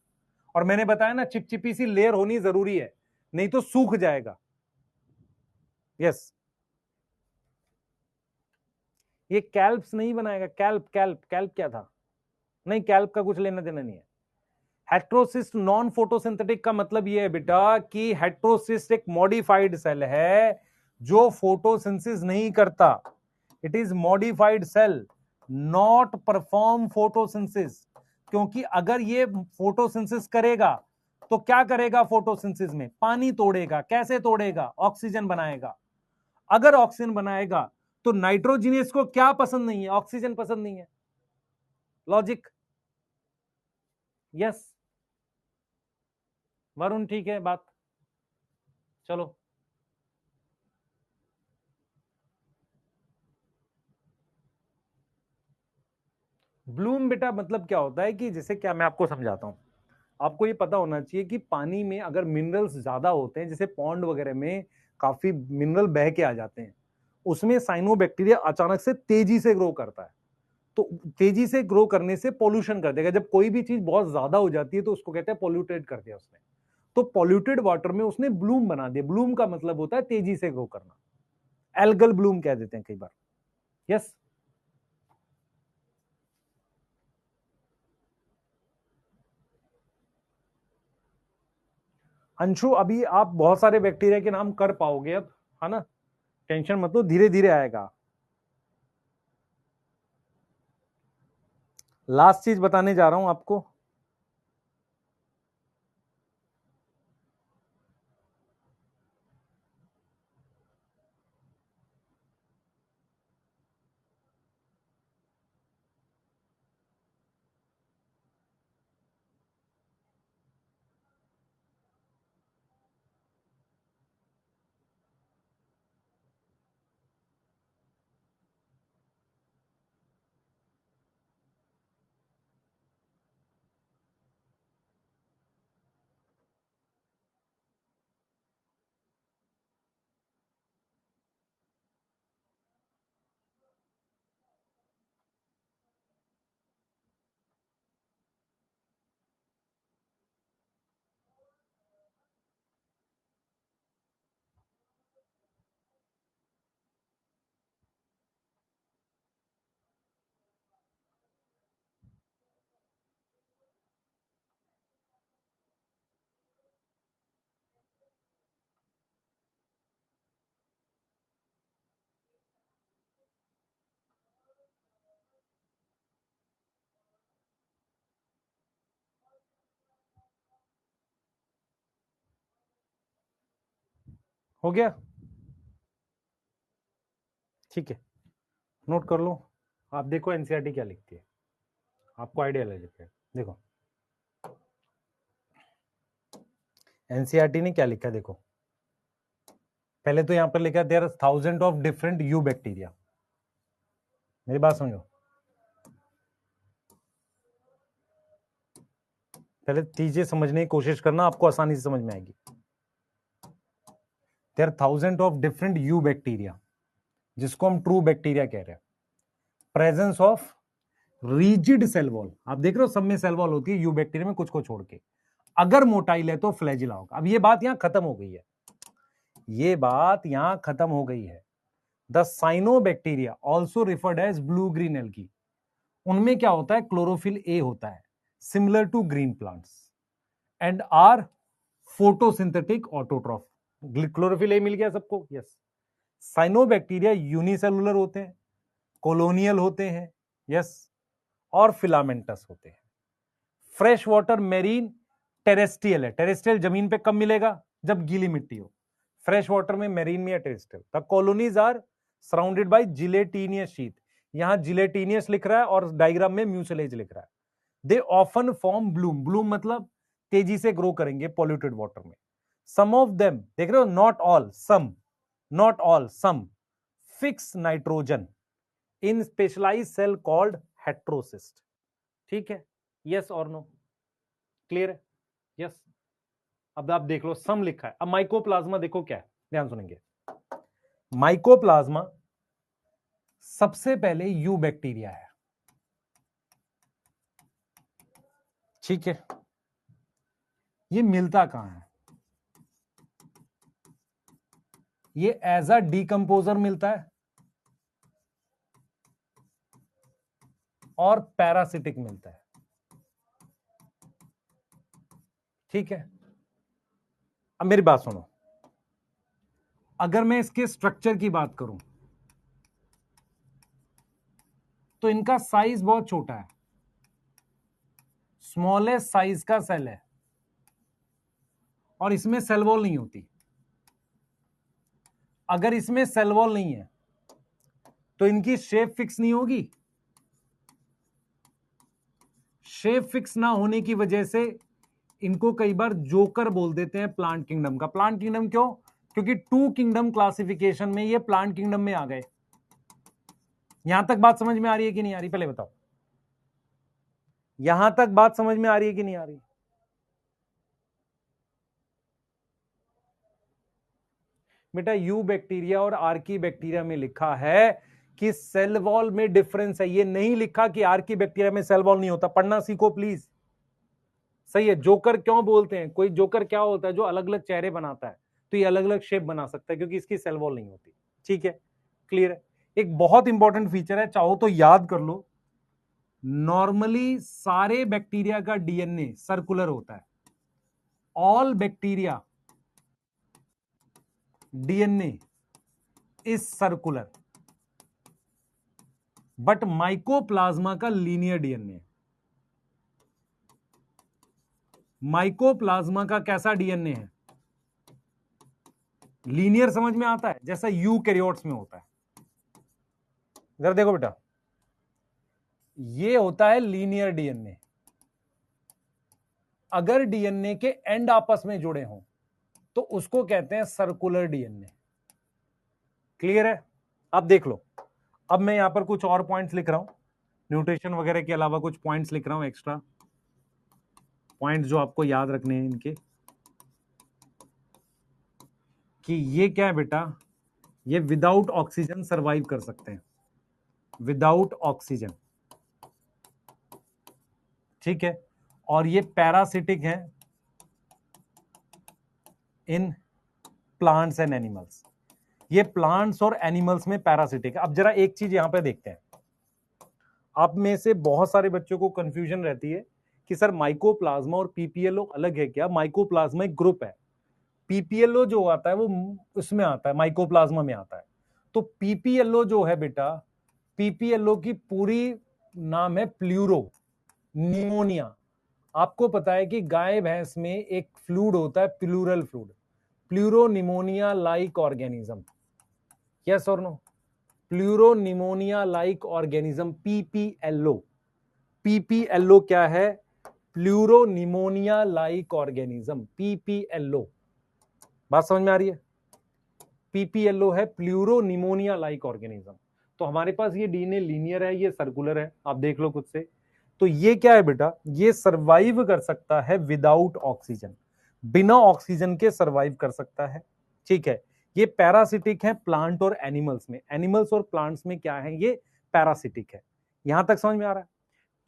और मैंने बताया ना, चिपचिपी सी लेयर होनी जरूरी है, नहीं तो सूख जाएगा। यस। ये कैल्प्स नहीं बनाएगा, कैल्प, कैल्प, कैल्प क्या था? नहीं, कैल्प का कुछ लेना देना नहीं है। हेट्रोसिस्ट नॉन फोटोसिंथेटिक का मतलब ये है बेटा कि हेट्रोसिस्ट एक मॉडिफाइड सेल है जो फोटोसिंथेसिस नहीं करता। It is modified cell, not perform photosynthesis. क्योंकि अगर ये फोटोसिंथेसिस करेगा तो क्या करेगा? फोटोसिंथेसिस में पानी तोड़ेगा। कैसे तोड़ेगा? ऑक्सीजन बनाएगा। अगर ऑक्सीजन बनाएगा तो नाइट्रोजिनियस को क्या पसंद नहीं है? ऑक्सीजन पसंद नहीं है। लॉजिक? यस वरुण, ठीक है बात। चलो, ब्लूम बेटा मतलब क्या होता है कि जैसे क्या, मैं आपको समझाता हूं। आपको ये पता होना चाहिए कि पानी में अगर मिनरल्स ज्यादा होते हैं, जैसे पॉन्ड वगैरह में काफी मिनरल बह के आ जाते हैं, उसमें साइनोबैक्टीरिया अचानक से तेजी से ग्रो करता है। तो तेजी से ग्रो करने से पॉल्यूशन कर देगा। जब कोई भी चीज बहुत ज्यादा हो जाती है तो उसको कहते हैं पॉल्यूटेड कर दिया उसने। तो पॉल्यूटेड वाटर में उसने ब्लूम बना दिया। ब्लूम का मतलब होता है तेजी से ग्रो करना। एल्गल ब्लूम कह देते हैं कई बार। यस। अंशु, अभी आप बहुत सारे बैक्टीरिया के नाम कर पाओगे अब, है ना? टेंशन मत लो, धीरे धीरे आएगा। लास्ट चीज बताने जा रहा हूं आपको। हो गया? ठीक है, नोट कर लो। आप देखो एनसीईआरटी क्या लिखती है, आपको आइडिया लग जाता है। देखो एनसीईआरटी ने क्या लिखा है, देखो। पहले तो यहां पर लिखा है there are thousand of different eubacteria. मेरी बात समझो। पहले चीजें समझने की कोशिश करना, आपको आसानी से समझ में आएगी। There thousand of different eubacteria, जिसको हम ट्रू बैक्टीरिया कह रहे हैं। Presence of rigid cell wall, आप देख रहे हो सब में सेल वॉल होती है यू बैक्टीरिया में, कुछ को छोड़ के। अगर मोटाई ले तो फ्लैजिला होगा। अब ये बात यहां खत्म हो गई है, ये बात यहां खत्म हो गई है। The cyanobacteria also referred as blue green algae, उनमें क्या होता है, क्लोरोफिल ए होता है, similar to green plants, and are photosynthetic autotroph. Chlorophyll A मिल गया सबको, यस। साइनोबैक्टीरिया यूनिसेलुलर होते हैं, कॉलोनियल होते हैं, यस, और फिलामेंटस होते हैं। फ्रेश वाटर मेरीन टेरेस्ट्रियल है। टेरेस्ट्रियल जमीन पे कब मिलेगा, जब गीली मिट्टी हो। फ्रेश वाटर में, मेरीन में या terrestrial. The colonies are surrounded by gelatinous sheath, यहां जिलेटिनियस लिख रहा है और डायग्राम में म्यूसिलेज लिख रहा है। They often form Bloom, Bloom मतलब तेजी से ग्रो करेंगे पॉल्यूटेड वाटर में। सम ऑफ देम, देख रहे हो, not all, some, not all, some fix nitrogen in specialised cell called heterocyst. ठीक है, यस और नो, क्लियर है, यस। अब आप देख लो, सम लिखा है। अब माइकोप्लाज्मा देखो क्या है, ध्यान सुनेंगे। माइकोप्लाज्मा सबसे पहले यू बैक्टीरिया है, ठीक है। ये मिलता कहां है, ये एज अ डीकंपोजर मिलता है और पैरासिटिक मिलता है, ठीक है। अब मेरी बात सुनो, अगर मैं इसके स्ट्रक्चर की बात करूं तो इनका साइज बहुत छोटा है, स्मॉलेस्ट साइज का सेल है, और इसमें सेल वॉल नहीं होती। अगर इसमें सेल वॉल नहीं है तो इनकी शेप फिक्स नहीं होगी। शेप फिक्स ना होने की वजह से इनको कई बार जोकर बोल देते हैं प्लांट किंगडम का। प्लांट किंगडम क्यों, क्योंकि टू किंगडम क्लासिफिकेशन में ये प्लांट किंगडम में आ गए। यहां तक बात समझ में आ रही है कि नहीं आ रही, पहले बताओ। यहां तक बात समझ में आ रही है कि नहीं आ रही। बेटा यू बैक्टीरिया और आर्की बैक्टीरिया में लिखा है कि सेल वॉल में डिफरेंस है, ये नहीं लिखा कि आर्की बैक्टीरिया में सेल वॉल नहीं होता। पढ़ना सीखो प्लीज, सही है। जोकर क्यों बोलते हैं, कोई जोकर क्या होता है, जो अलग अलग चेहरे बनाता है, तो ये अलग अलग शेप बना सकता है क्योंकि इसकी सेल वॉल नहीं होती, ठीक है, क्लियर है। एक बहुत इंपॉर्टेंट फीचर है, चाहो तो याद कर लो। नॉर्मली सारे बैक्टीरिया का डीएनए सर्कुलर होता है, all bacteria DNA is circular, but mycoplasma का लीनियर डीएनए। माइकोप्लाज्मा का कैसा डीएनए है, लीनियर, समझ में आता है, जैसा यूकैरियोट्स में होता है। इधर देखो बेटा, ये होता है लीनियर डीएनए। अगर डीएनए के एंड आपस में जुड़े हों तो उसको कहते हैं सर्कुलर डीएनए, क्लियर है। अब देख लो, अब मैं यहां पर कुछ और पॉइंट्स लिख रहा हूं, न्यूट्रिशन वगैरह के अलावा कुछ पॉइंट्स लिख रहा हूं, एक्स्ट्रा पॉइंट्स जो आपको याद रखने हैं इनके, कि ये क्या है बेटा, ये विदाउट ऑक्सीजन सरवाइव कर सकते हैं, विदाउट ऑक्सीजन, ठीक है। और ये पैरासिटिक है इन प्लांट्स एंड एनिमल्स, ये प्लांट्स और एनिमल्स में पैरासिटिक है। अब जरा एक चीज यहां पे देखते हैं, आप में से बहुत सारे बच्चों को कंफ्यूजन रहती है कि सर माइकोप्लाज्मा और पीपीएलओ अलग है क्या। माइकोप्लाज्मा एक ग्रुप है, पीपीएलओ जो आता है वो उसमें आता है, माइकोप्लाज्मा में आता है। तो पीपीएलओ जो है बेटा, पीपीएलओ की पूरी नाम है प्लूरो निमोनिया। आपको पता है कि गाय भैंस में एक फ्लूइड होता है, pleural fluid, pleuropneumonia like organism, yes और no, pleuropneumonia like organism, PPLO. PPLO क्या है, प्लूरोनिमोनिया लाइक ऑर्गेनिज्म, पीपीएलओ। बात समझ में आ रही है, पीपीएलओ है प्लूरोनिमोनिया लाइक ऑर्गेनिज्म। तो हमारे पास ये डीएनए लीनियर है, ये सर्कुलर है, आप देख लो खुद से। तो ये क्या है बेटा, ये सरवाइव कर सकता है विदाउट ऑक्सीजन, बिना ऑक्सीजन के सरवाइव कर सकता है। ठीक है, ये पैरासिटिक है प्लांट और एनिमल्स में। एनिमल्स और प्लांट्स में क्या है, ये पैरासिटिक है। यहां तक समझ में आ रहा है?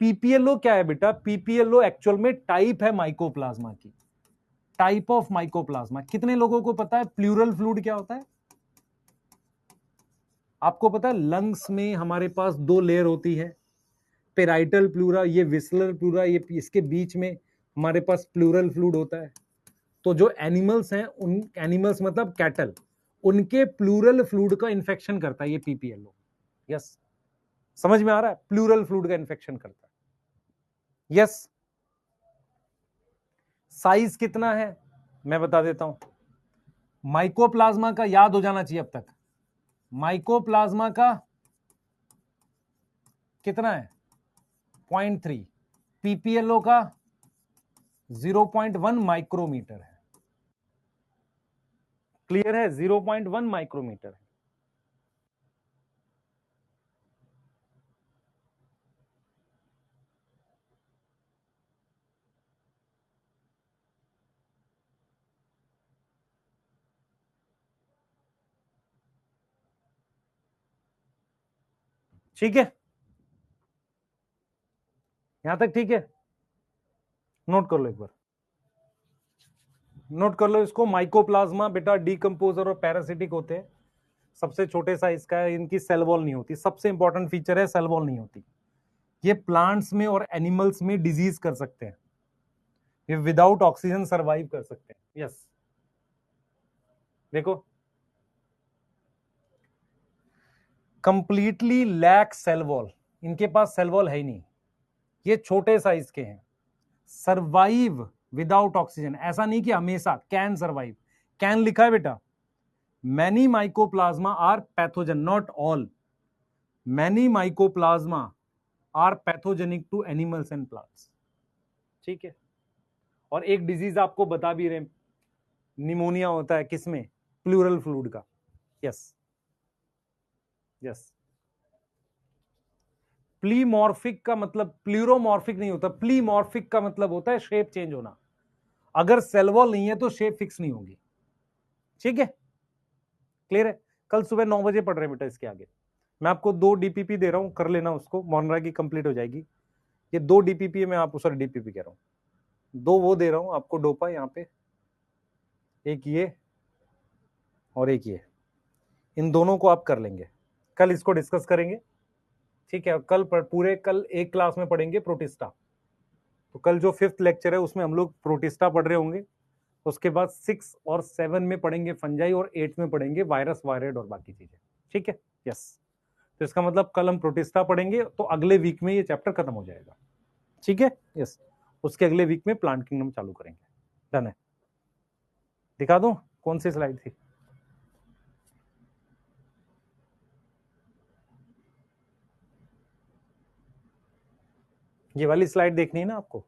पीपीएलओ क्या है बेटा, पीपीएलओ एक्चुअल में टाइप है माइकोप्लाज्मा की, टाइप ऑफ माइकोप्लाज्मा। कितने लोगों को पता है प्लूरल फ्लूइड क्या होता है? आपको पता है लंग्स में हमारे पास 2 लेयर होती है, पेराइटल प्लूरा, ये विस्लर प्लूरा, ये इसके बीच में हमारे पास प्लूरल फ्लूइड होता है। तो जो एनिमल्स हैं, उन एनिमल्स मतलब कैटल, उनके प्लूरल फ्लूइड का इंफेक्शन करता है ये पीपीएलओ। यस, समझ में आ रहा है? प्लूरल फ्लूइड का इंफेक्शन करता है। यस। साइज कितना है मैं बता देता हूं। माइकोप्लाज्मा का याद हो जाना चाहिए अब तक, माइकोप्लाज्मा का कितना है 0.3, पीपीएलओ का 0.1 माइक्रोमीटर है। क्लियर है? 0.1 माइक्रोमीटर है। ठीक है, यहां तक ठीक है? नोट कर लो एक बार, नोट कर लो इसको। माइकोप्लाज्मा बेटा डीकंपोजर और पैरासिटिक होते हैं, सबसे छोटे साइज का है, इनकी सेल वॉल नहीं होती, सबसे इंपॉर्टेंट फीचर है सेल वॉल नहीं होती। ये प्लांट्स में और एनिमल्स में डिजीज कर सकते हैं, ये विदाउट ऑक्सीजन सरवाइव कर सकते हैं। यस, देखो कंप्लीटली लैक सेल वॉल, इनके पास सेल वॉल है ही नहीं, ये छोटे साइज के हैं, सरवाइव विदाउट ऑक्सीजन। ऐसा नहीं कि हमेशा, कैन सरवाइव, कैन लिखा है बेटा। Many mycoplasma are pathogen, not all, many mycoplasma are pathogenic to animals and plants. ठीक है, और एक डिजीज आपको बता भी रहे, निमोनिया होता है किसमें, प्लूरल फ्लूइड का। Yes yes. प्लीमॉर्फिक का मतलब प्लूरोमॉर्फिक नहीं होता, प्लीमॉर्फिक का मतलब होता है शेप चेंज होना। अगर सेल वॉल नहीं है तो शेप फिक्स नहीं होगी। ठीक है, क्लियर है? कल सुबह 9 बजे पढ़ रहे हैं बेटा इसके आगे। मैं आपको 2 डीपीपी दे रहा हूं, कर लेना उसको, मोनरा की कंप्लीट हो जाएगी। ये 2 डीपीपी में आपको, सॉरी डीपीपी कह रहा हूं, 2 वो दे रहा हूं आपको डोपा, यहाँ पे एक ये और एक ये, इन दोनों को आप कर लेंगे, कल इसको डिस्कस करेंगे। ठीक है, कल पूरे कल एक क्लास में पढ़ेंगे प्रोटिस्टा। तो कल जो 5th लेक्चर है उसमें हम लोग प्रोटिस्टा पढ़ रहे होंगे, उसके बाद 6 और 7 में पढ़ेंगे फंजाई, और 8 में पढ़ेंगे वायरस, वायरेड और बाकी चीजें। ठीक है, यस। तो इसका मतलब कल हम प्रोटिस्टा पढ़ेंगे, तो अगले वीक में ये चैप्टर खत्म हो जाएगा। ठीक है, यस। उसके अगले वीक में प्लांट किंगडम चालू करेंगे। डन है? दिखा दूं कौन सी स्लाइड थी? ये वाली स्लाइड देखनी है ना आपको?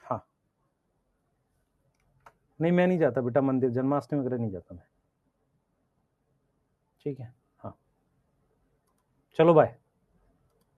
हाँ, नहीं मैं नहीं जाता बेटा मंदिर, जन्माष्टमी वगैरह नहीं जाता मैं। ठीक है, हाँ, चलो बाय।